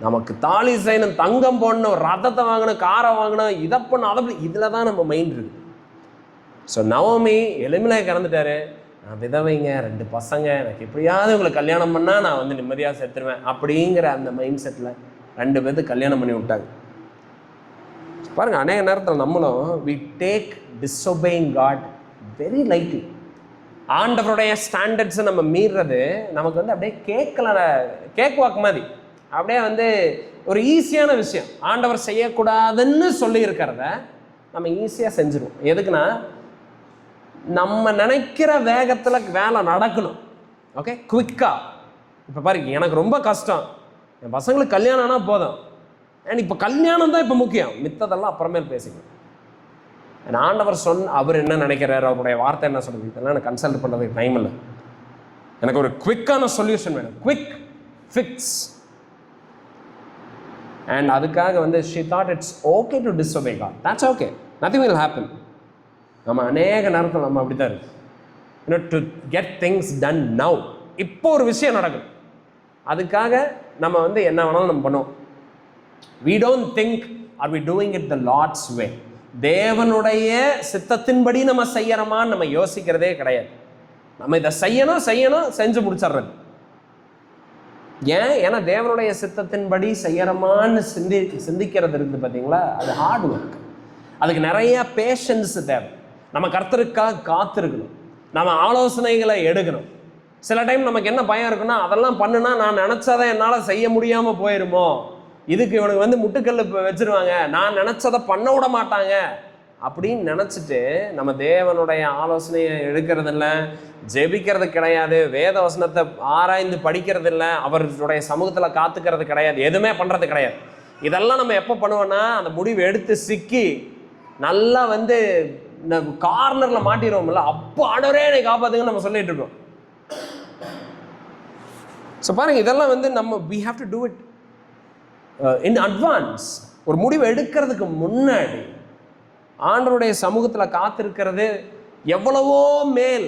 நமக்கு தாலி செய்யணும், தங்கம் போடணும், ரதத்தை வாங்கணும், காரை வாங்கணும், இதை பண்ணணும், அதை இதில் தான் நம்ம மைண்ட் இருக்குது. ஸோ நவோமி எலிமெலேக் இறந்துட்டாரு, நான் விதவைங்க, 2 பசங்க, எனக்கு எப்படியாவது உங்களுக்கு கல்யாணம் பண்ணால் நான் வந்து நிம்மதியாக சேர்த்துருவேன் அப்படிங்கிற அந்த மைண்ட் செட்டில் 2 பேர்த்து கல்யாணம் பண்ணி விட்டாங்க. பாருங்கள், அநேக நேரத்தில் நம்மளும் we take disobeying God very lightly. ஆண்டவருடைய ஸ்டாண்டர்ட்ஸை நம்ம மீறுறது நமக்கு வந்து அப்படியே கேக் வாக்கு மாதிரி, அப்படியே வந்து ஒரு ஈஸியான விஷயம். ஆண்டவர் செய்யக்கூடாதுன்னு சொல்லி இருக்கிறத நம்ம ஈஸியாக செஞ்சிருவோம். எதுக்குன்னா, நம்ம நினைக்கிற வேகத்தில் வேலை நடக்கணும். ஓகே, குவிக்காக. இப்போ பாருங்க, எனக்கு ரொம்ப கஷ்டம், என் பசங்களுக்கு கல்யாணம் ஆனால் போதும், அண்ட் இப்போ கல்யாணம் தான் இப்போ முக்கியம், மித்ததெல்லாம் அப்புறமேல் பேசிக்கணும். ஆண்டவர் அவர் என்ன நினைக்கிறார், அவருடைய வார்த்தை என்ன சொல்லுது, இதெல்லாம் எனக்கு கன்சல்ட் பண்ணுறதுக்கு டைம் இல்லை. எனக்கு ஒரு குவிக்கான சொல்யூஷன் வேணும், குவிக் ஃபிக்ஸ். அண்ட் அதுக்காக வந்து she thought it's okay to disobey God. That's okay, nothing will happen. நம்ம அநேக நேரத்தில் நம்ம அப்படி தான் இருக்கு, to get things ton now. இப்போ ஒரு விஷயம் நடக்கும், அதுக்காக நம்ம வந்து என்ன வேணாலும் நம்ம பண்ணுவோம். we don't think are we doing it the Lord's way. தேவனுடைய சித்தத்தின்படி நம்ம செய்யறோமான்னு நம்ம யோசிக்கிறதே கிடையாது. நம்ம இதை செய்யணும் செஞ்சு முடிச்சிடுறது. ஏன்னா தேவனுடைய சித்தத்தின்படி செய்யறோமான்னு சிந்திக்கிறது இருக்குது பார்த்தீங்களா, அது ஹார்ட் ஒர்க். அதுக்கு நிறைய பேஷன்ஸ் தேவை. நம்ம கர்த்தருக்காக காத்திருக்கணும், நம்ம ஆலோசனைகளை எடுக்கணும். சில டைம் நமக்கு என்ன பயம் இருக்குன்னா, அதெல்லாம் பண்ணுனா நான் நினச்சதை என்னால் செய்ய முடியாமல் போயிடுமோ, இதுக்கு இவனுக்கு வந்து முட்டுக்கல் வச்சிருவாங்க, நான் நினச்சதை பண்ண விட மாட்டாங்க அப்படின்னு நினச்சிட்டு நம்ம தேவனுடைய ஆலோசனையை எடுக்கிறதில்ல, ஜெபிக்கிறது கிடையாது, வேத வசனத்தை ஆராய்ந்து படிக்கிறது இல்லை, அவருடைய சமூகத்தில் காத்துக்கிறது கிடையாது, எதுவுமே பண்ணுறது கிடையாது. இதெல்லாம் நம்ம எப்போ பண்ணுவோன்னா, அந்த முடிவு எடுத்து சிக்கி நல்லா வந்து கார்னரில் மாட்டிடுவோம்ல, அப்போ ஆண்டவரே என்னை காப்பாத்துங்கன்னு நம்ம சொல்லிட்டு இருக்கோம். ஸோ பாருங்க, இதெல்லாம் வந்து நம்ம we have to do it in advance. ஒரு முடிவு எடுக்கிறதுக்கு முன்னாடி ஆண்டவருடைய சமூகத்தில் காத்திருக்கிறது எவ்வளவோ மேல்,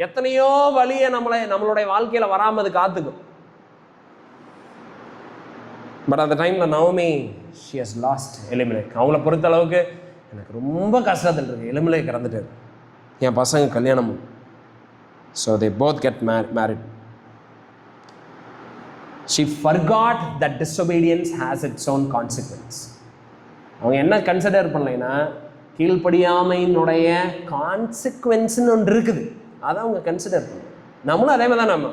எத்தனையோ வழியை நம்மளுடைய வாழ்க்கையில் வராமல் அது காத்துக்கும். பட் அந்த டைமில் Naomi she has lost Elimelech. அவங்கள பொறுத்த அளவுக்கு எனக்கு ரொம்ப கஷ்டத்தில் இருக்கு, எலிமெலேக் இறந்துட்டார், என் பசங்க கல்யாணம். So they both get married. She forgot that disobedience has its own consequence. அவங்க என்ன கன்சிடர் பண்ணலைன்னா, கீழ்ப்படியாமையினுடைய கான்சிக்வன்ஸ்ன்னு ஒன்று இருக்குது, அதை அவங்க கன்சிடர் பண்ண. நம்மளும் அதே மாதிரி தான், நம்ம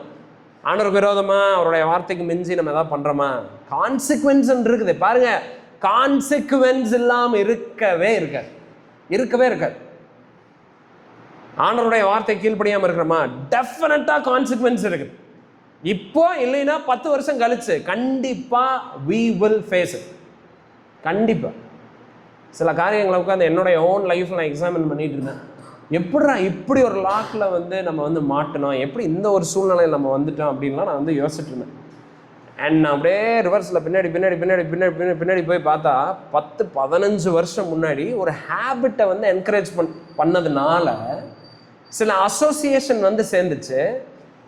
ஆண்டவருக்கு விரோதமாக அவருடைய வார்த்தைக்கு மிஞ்சி நம்ம எதாவது பண்ணுறோமா, கான்சிக்வன்ஸ் இருக்குது. பாருங்க, கான்சிக்வன்ஸ் இல்லாமல் இருக்கவே இருக்காது. ஆண்டவருடைய வார்த்தை கீழ்ப்படியாமல் இருக்கிறோமா, டெஃபினட்டாக கான்சிக்வன்ஸ் இருக்குது. இப்போ இல்லைன்னா 10 வருஷம் கழிச்சு கண்டிப்பா we will face it. கண்டிப்பா சில காரியங்களை உட்காந்து என்னுடைய ஓன் லைஃப்ல நான் எக்ஸாமின் பண்ணிட்டு இருந்தேன். எப்படிடா இப்படி ஒரு லாக்ல வந்து நம்ம வந்து மாட்டணும், எப்படி இந்த ஒரு சூழ்நிலையில் நம்ம வந்துட்டோம் அப்படின்லாம் நான் வந்து யோசிச்சுட்டு இருந்தேன். அண்ட் நான் அப்படியே ரிவர்ஸில் பின்னாடி போய் பார்த்தா 10-15 வருஷம் முன்னாடி ஒரு ஹேபிட்டை வந்து என்கரேஜ் பண்ணதுனால சில அசோசியேஷன் வந்து சேர்ந்துச்சு.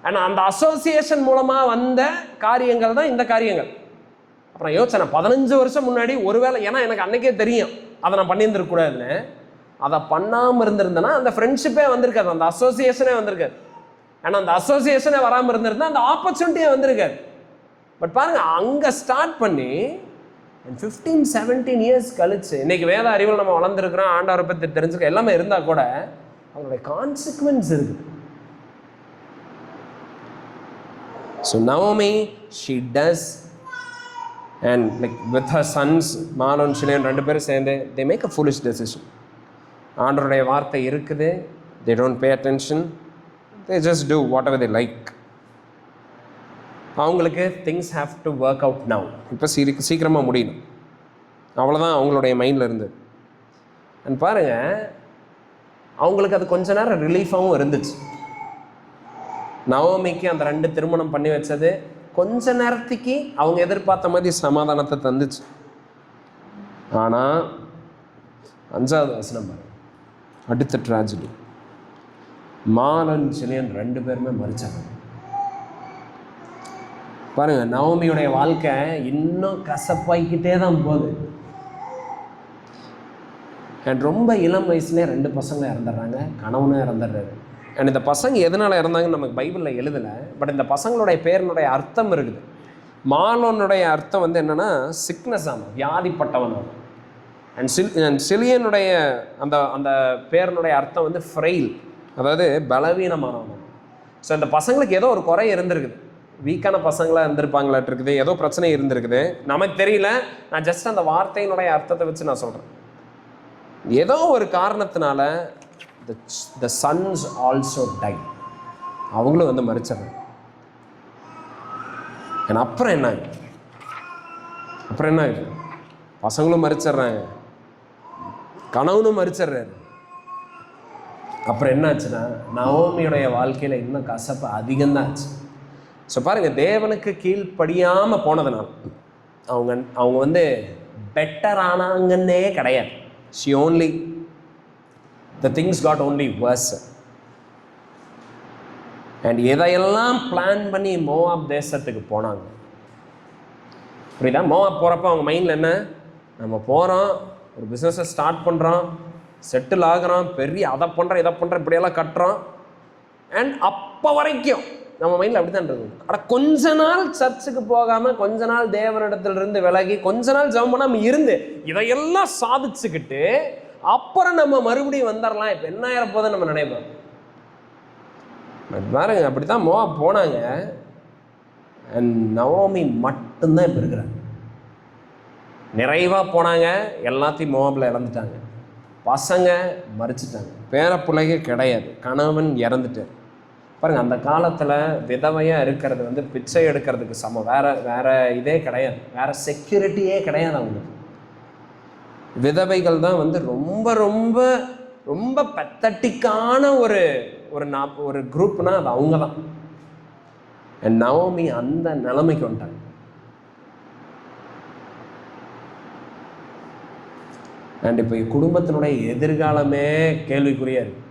ஆனால் அந்த அசோசியேஷன் மூலமாக வந்த காரியங்கள் தான் இந்த காரியங்கள். அப்புறம் யோசிச்சேன், 15 வருஷம் முன்னாடி ஒருவேளை, ஏன்னா எனக்கு அன்னைக்கே தெரியும் அதை நான் பண்ணியிருந்துருக்கூடாதுன்னு, அதை பண்ணாமல் இருந்திருந்தேன்னா அந்த ஃப்ரெண்ட்ஷிப்பே வந்திருக்காது, அந்த அசோசியேஷனே வந்திருக்காது. ஆனால் அந்த அசோசியேஷனே வராமல் இருந்திருந்தா அந்த ஆப்பர்ச்சுனிட்டியே வந்திருக்காது. பட் பாருங்கள், அங்கே ஸ்டார்ட் பண்ணி 15-17 இயர்ஸ் கழிச்சு இன்னைக்கு வேத அறிவில் நம்ம வளர்ந்துருக்கிறோம், ஆண்டவரை பற்றி தெரிஞ்சுக்க எல்லாமே இருந்தால் கூட அவங்களுடைய கான்சிக்வன்ஸ் இருக்குது. So Naomi, she does, and like with her sons Mahlon, Chilion, 2 பேரும் சேர்ந்து they make a foolish decision. ஆண்டவருடைய வார்த்தை இருக்குது, they don't pay attention, they just do whatever they like. அவங்களுக்கு things have to work out now. இப்போ சீக்கிரமாக முடியணும், அவ்வளோதான் அவங்களுடைய மைண்டில் இருந்து. அண்ட் பாருங்கள், அவங்களுக்கு அது கொஞ்ச நேரம் ரிலீஃபாகவும் இருந்துச்சு. நவோமிக்கு அந்த 2 திருமணம் பண்ணி வச்சது கொஞ்ச நேரத்துக்கு அவங்க எதிர்பார்த்த மாதிரி சமாதானத்தை தந்துச்சு. ஆனால் 5வது வசனம் பாருங்க, அடுத்த ட்ராஜடி. மாலன் சிலியன் 2 பேருமே மரிச்சாங்க. பாருங்க, நவோமியுடைய வாழ்க்கை இன்னும் கசப்பாய்க்கிட்டே தான் போகுது. அண்ட் ரொம்ப இளம் வயசுலேயே 2 பசங்க இறந்துடுறாங்க, கணவனும் இறந்துடுறாரு. அண்ட் இந்த பசங்க எதனால் இறந்தாங்கன்னு நமக்கு பைபிளில் எழுதலை. பட் இந்த பசங்களுடைய பேரினுடைய அர்த்தம் இருக்குது. மாலோனுடைய அர்த்தம் வந்து என்னென்னா சிக்னஸ் ஆகும், வியாதிப்பட்டவன் ஆகும். அண்ட் சிலியனுடைய அந்த அந்த பேரனுடைய அர்த்தம் வந்து ஃப்ரெயில், அதாவது பலவீனமானவன். ஸோ இந்த பசங்களுக்கு ஏதோ ஒரு குறை இருந்திருக்குது, வீக்கான பசங்களாக இருந்திருப்பாங்களாட்டு இருக்குது, ஏதோ பிரச்சனை இருந்திருக்குது, நமக்கு தெரியல. நான் ஜஸ்ட் அந்த வார்த்தையினுடைய அர்த்தத்தை வச்சு நான் சொல்கிறேன். ஏதோ ஒரு காரணத்தினால the sons also died, அவங்களும் வந்து மரிச்சிடுறாங்க. அப்புறம் என்ன ஆகுது? அப்புறம் என்ன ஆகுது? பசங்களும் மரிச்சிடுறாங்க, கணவனும் மரிச்சிடுறாரு. அப்புறம் என்ன ஆச்சுன்னா நவோமியுடைய வாழ்க்கையில் இன்னும் கசப்பு அதிகம்தான் ஆச்சு. ஸோ பாருங்கள், தேவனுக்கு கீழ்ப்படியாமல் போனதுனால அவங்க வந்து பெட்டர் ஆனாங்கன்னே கிடையாது. the things got only worse. And எதையெல்லாம் பிளான் பண்ணி மோவாப் தேசத்துக்கு போனாங்க. புரியுதா? மோவாப் போகிறப்ப அவங்க மைண்டில் என்ன, நம்ம போகிறோம், ஒரு பிஸ்னஸை ஸ்டார்ட் பண்ணுறோம், செட்டில் ஆகிறோம், பெரிய அதை பண்ணுறோம் இதை பண்ணுறோம் இப்படியெல்லாம் கட்டுறோம். அண்ட் அப்போ வரைக்கும் நம்ம மைண்டில் அப்படி தான் இருக்குது. ஆனால் கொஞ்ச நாள் சர்ச்சுக்கு போகாமல், கொஞ்ச நாள் தேவனிடத்திலிருந்து விலகி, கொஞ்ச நாள் ஜெபம் பண்ணாமல் இருந்து இதையெல்லாம் சாதிச்சுக்கிட்டு அப்புறம் நம்ம மறுபடியும் வந்துடலாம், இப்போ என்ன ஆயிரப்போதுன்னு நம்ம நினைப்போம். பாருங்க, அப்படி தான் மோவாப் போனாங்க. அண்ட் நவோமி மட்டும்தான் இப்போ இருக்கிறாங்க. நிறைவாக போனாங்க, எல்லாத்தையும் மோவாபில் இழந்துட்டாங்க. பசங்க மறிச்சிட்டாங்க, பேரப்பிள்ளைக கிடையாது, கணவன் இறந்துட்டார். பாருங்கள், அந்த காலத்தில் விதவையாக இருக்கிறது வந்து பிச்சை எடுக்கிறதுக்கு சமம். வேற இதே கிடையாது, வேற செக்யூரிட்டியே கிடையாது அவங்களுக்கு. விதவைகள் தான் வந்து ரொம்ப ரொம்ப ரொம்ப பத்தட்டிக்கான ஒரு குரூப்னா அது அவங்க தான். நவோமி அந்த நிலைமைக்கு வந்துட்டாங்க. அண்ட் இப்போ குடும்பத்தினுடைய எதிர்காலமே கேள்விக்குறியா இருக்கு.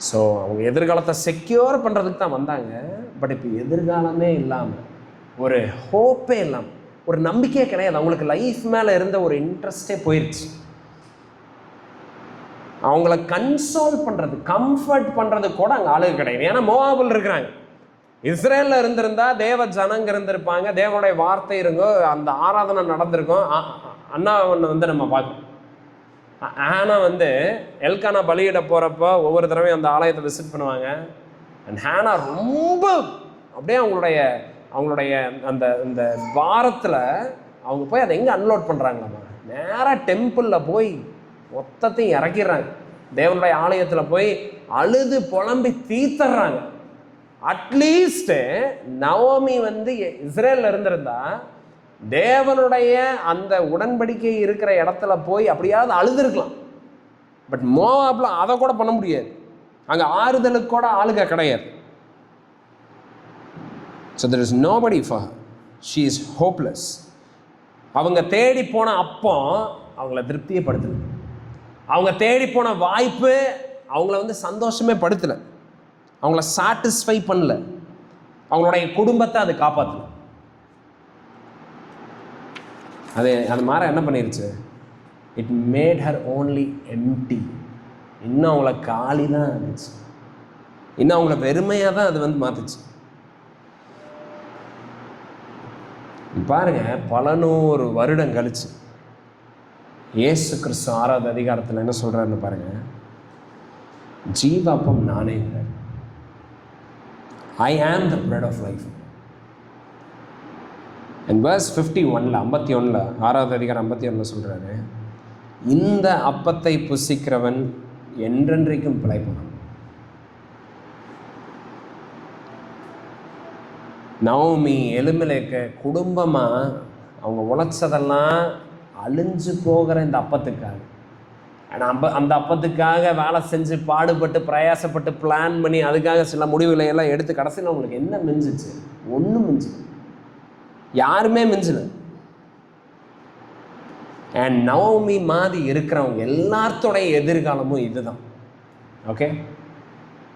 ஸோ அவங்க எதிர்காலத்தை செக்யூர் பண்ணுறதுக்கு தான் வந்தாங்க. பட் இப்போ எதிர்காலமே இல்லாமல், ஒரு ஹோப்பே இல்லாமல், ஒரு நம்பிக்கையே கிடையாது. அவங்களுக்கு லைஃப் மேலே இருந்த ஒரு இன்ட்ரெஸ்டே போயிடுச்சு. அவங்கள கன்சோல் பண்ணுறது, கம்ஃபர்ட் பண்ணுறது கூட அங்கே ஆளுங்க கிடையாது. ஏன்னா மோவாபில் இருக்கிறாங்க. இஸ்ரேலில் இருந்திருந்தா தேவ ஜனங்க இருந்திருப்பாங்க, தேவனுடைய வார்த்தை இருங்கோ, அந்த ஆராதனை நடந்திருக்கும். அண்ணாவனை வந்து நம்ம பார்க்கணும். ஹேனா வந்து எல்கானா பலியிட போகிறப்போ ஒவ்வொரு தடவையும் அந்த ஆலயத்தை விசிட் பண்ணுவாங்க. அண்ட் ஹேனா ரொம்ப அப்படியே அவங்களுடைய அந்த இந்த வாரத்தில் அவங்க போய் அதை எங்கே அன்லோட் பண்ணுறாங்களாம்மா, நேராக டெம்பிளில் போய் மொத்தத்தையும் இறக்கிடுறாங்க. தேவனுடைய ஆலயத்தில் போய் அழுது புலம்பி தீர்த்துறாங்க. அட்லீஸ்ட்டு நவோமி வந்து இஸ்ரேலில் இருந்திருந்தா தேவனுடைய அந்த உடன்படிக்கை இருக்கிற இடத்துல போய் அப்படியாவது அழுதுருக்கலாம். பட் மோவாப்ல அதை கூட பண்ண முடியாது. அங்கே ஆறுதலுக்கு கூட ஆளுக கிடையாது. So there is nobody for her. She is hopeless. அவங்க தேடி போன அப்போ அவங்கள திருப்தியப்படுத்தலை. அவங்க தேடி போன வாய்ப்பு அவங்கள வந்து சந்தோஷமே படுத்தலை, அவங்கள சாட்டிஸ்ஃபை பண்ணல, அவங்களுடைய குடும்பத்தை அது காப்பாற்றல. அது மாதிரி என்ன பண்ணிருச்சு, it made her only empty. இன்னும் அவங்கள காலி தான் இருந்துச்சு, இன்னும் அவங்கள வெறுமையாக தான் அது வந்து மாற்றுச்சு. பாருங்க, பல 100 வருடம் கழிச்சு இயேசு கிறிஸ்து 6வது அதிகாரத்தில் என்ன சொல்றாருன்னு பாருங்க. ஜீவாப்பம் நானே, I am the bread of life. And verse 51 6வது அதிகாரம் 51 சொல்றாரு, இந்த அப்பத்தை புசிக்கிறவன் என்றென்றைக்கும் பிழைப்பான். நவோமி எலிமெலேக்கு குடும்பமாக அவங்க உழைச்சதெல்லாம் அழிஞ்சு போகிற இந்த அப்பத்துக்காக, ஆனால் அந்த அப்பத்துக்காக வேலை செஞ்சு பாடுபட்டு பிரயாசப்பட்டு பிளான் பண்ணி அதுக்காக சில முடிவுகளை எல்லாம் எடுத்து கடைசியில் அவங்களுக்கு என்ன மிஞ்சிச்சு? ஒன்றும் மிஞ்சல, யாருமே மிஞ்சல. அண்ட் நவோமி மாதிரி இருக்கிறவங்க எல்லாத்தோடைய எதிர்காலமும் இதுதான். ஓகே,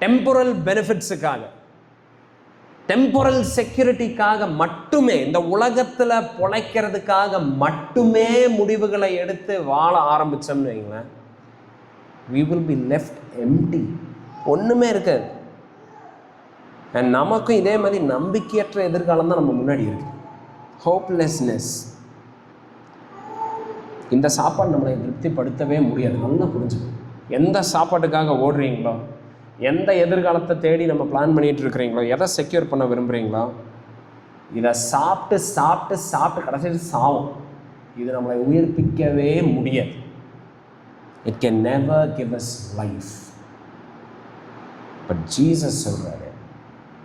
டெம்பரல் பெனிஃபிட்ஸுக்காக, டெம்பரல் செக்யூரிட்டிக்காக மட்டுமே, இந்த உலகத்தில் பொழைக்கிறதுக்காக மட்டுமே முடிவுகளை எடுத்து வாழ ஆரம்பித்தோம்னு வைங்களேன், we will be left empty. ஒன்றுமே இருக்காது. அண்ட் நமக்கும் இதே மாதிரி நம்பிக்கையற்ற எதிர்காலம் தான் நம்ம முன்னாடி இருக்கு. ஹோப்லெஸ்னஸ். இந்த சாப்பாடு நம்மளை திருப்திப்படுத்தவே முடியாது. நல்லா புரிஞ்சுக்கணும். எந்த சாப்பாட்டுக்காக ஓடுறீங்களோ, எந்த எதிர்காலத்தை தேடி நம்ம பிளான் பண்ணிகிட்டு இருக்கிறீங்களோ, எதை செக்யூர் பண்ண விரும்புகிறீங்களோ, இதை சாப்பிட்டு சாப்பிட்டு சாப்பிட்டு கடைசியில் சாவும். இது நம்மளை உயிர்ப்பிக்கவே முடியாது. It can never give us life. But Jesus சொல்கிறாரு,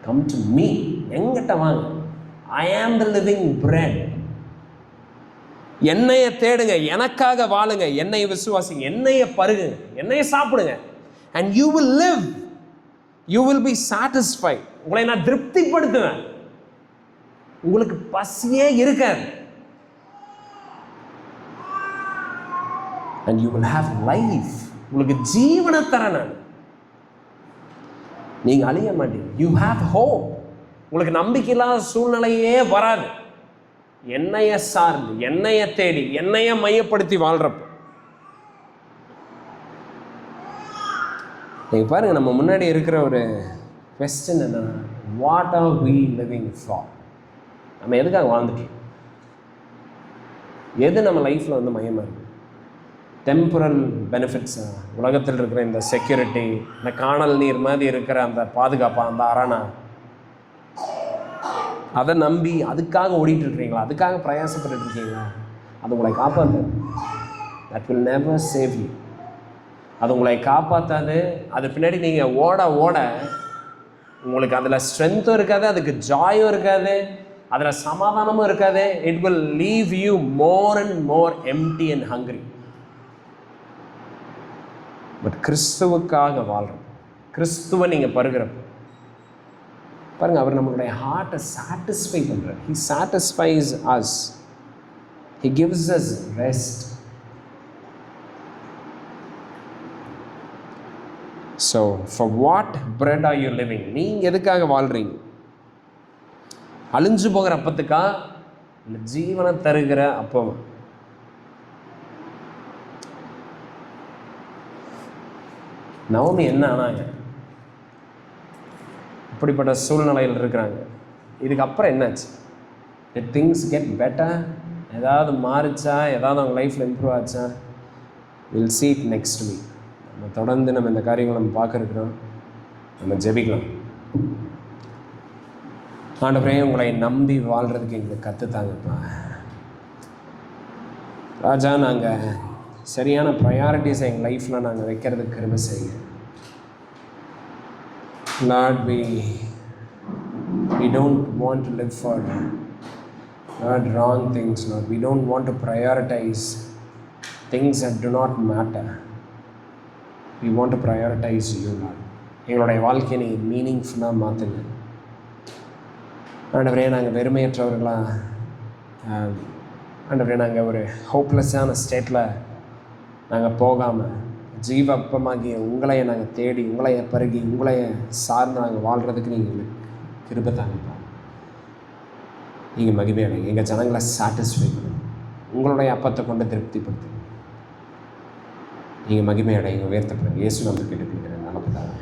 கம் டு மீ, எங்கிட்ட வாங்க, ஐ ஆம் த லிவிங் பிரெட். என்னைய தேடுங்க, எனக்காக வாழுங்க, என்னைய விசுவாசிங்க, என்னைய பருகுங்க, என்னைய சாப்பிடுங்க. And you will live, you will be satisfied. உங்களை நான் திருப்திப்படுத்துவேன். உங்களுக்கு பசியே இருக்காது. And you will have life. உங்களுக்கு ஜீவனை தரேன். நீங்கள் அழிய மாட்டீங்க. You have hope. உங்களுக்கு நம்பிக்கையில்லாத சூழ்நிலையே வராது. என்னைய சார்ந்து, என்னைய தேடி, என்னைய மையப்படுத்தி வாழ்றப்ப. நீங்கள் பாருங்கள், நம்ம முன்னாடி இருக்கிற ஒரு கொஸ்டின் என்னன்னா, what are we living for? நம்ம எதுக்காக வாழ்ந்துட்டு? எது நம்ம லைஃப்பில் வந்து மையமாக இருக்குது? டெம்பரல் பெனிஃபிட்ஸா? உலகத்தில் இருக்கிற இந்த செக்யூரிட்டி, இந்த காணல் நீர் மாதிரி இருக்கிற அந்த பாதுகாப்பா, அந்த அரணா, அதை நம்பி அதுக்காக ஓடிட்டு இருக்கிறீங்களா? அதுக்காக பிரயாசப்பட்டு இருக்கீங்களா? அது உங்களை காப்பாற்றாது. That will never save you. அது உங்களை காப்பாற்றாது. அது பின்னாடி நீங்கள் ஓட ஓட உங்களுக்கு அதில் ஸ்ட்ரென்த்தும் இருக்காது, அதுக்கு ஜாயும் இருக்காது, அதில் சமாதானமும் இருக்காது. It will leave you more and more empty and hungry. But கிறிஸ்துவுக்காக வாழ்கிறோம், கிறிஸ்துவை நீங்கள் பருகிறப்ப பாருங்கள், அவர் நம்மளுடைய ஹார்ட்டை சாட்டிஸ்ஃபை பண்ணுறார். He satisfies us, he gives us rest. So for what bread are you living? நீங்கள் எதுக்காக வாழ்கிறீங்க? அழிஞ்சு போகிற அப்பத்துக்கா, இல்லை ஜீவனை தருகிற அப்பம்? நவமி என்ன ஆனாங்க? இப்படிப்பட்ட சூழ்நிலையில் இருக்கிறாங்க. இதுக்கப்புறம் என்னாச்சு? Did things get better? ஏதாவது மாறிச்சா? ஏதாவது அவங்க லைஃப்பில் இம்ப்ரூவ் ஆச்சா? Will see it next week. நம்ம தொடர்ந்து நம்ம இந்த காரியங்களை நம்ம பார்க்க இருக்கிறோம். நம்ம ஜெபிக்கலாம். ஆண்டவரே, உங்களை நம்பி வாழ்கிறதுக்கு எங்களுக்கு கற்றுத்தாங்கப்பா ராஜா. நாங்கள் சரியான ப்ரையாரிட்டிஸை எங்கள் லைஃப்பில் நாங்கள் வைக்கிறதுக்கு கிருபை செய்யுங்க. Lord, we don't want to live for Lord wrong things, Lord. We don't want to prioritize things that do not matter. We want to prioritize you, Lord. எங்களுடைய வாழ்க்கையை நீங்கள் மீனிங்ஃபுல்லாக மாற்றுங்க ஆண்டவரே. நாங்கள் வெறுமையற்றவர்களாக ஆண்டவரே, நாங்கள் ஒரு ஹோப்லெஸ்ஸான ஸ்டேட்டில் நாங்கள் போகாமல் ஜீவ அப்பமாகிய உங்களைய நாங்கள் தேடி, உங்களைய பருகி, உங்களைய சார்ந்து நாங்கள் வாழ்கிறதுக்கு நீங்கள் கிருபை தாங்கப்பா. நீங்கள் மகிமையடைங்க. எங்கள் ஜனங்களை சாட்டிஸ்ஃபை பண்ணுங்க. உங்களுடைய அப்பத்தை கொண்டு திருப்திப்படுத்துங்க. நீங்கள் மகிமையடைங்க, உயர்த்தப்படுங்க. இயேசு நாமத்தில் கேட்டுக்கொள்கிறேன். நல்ல பிதாவே.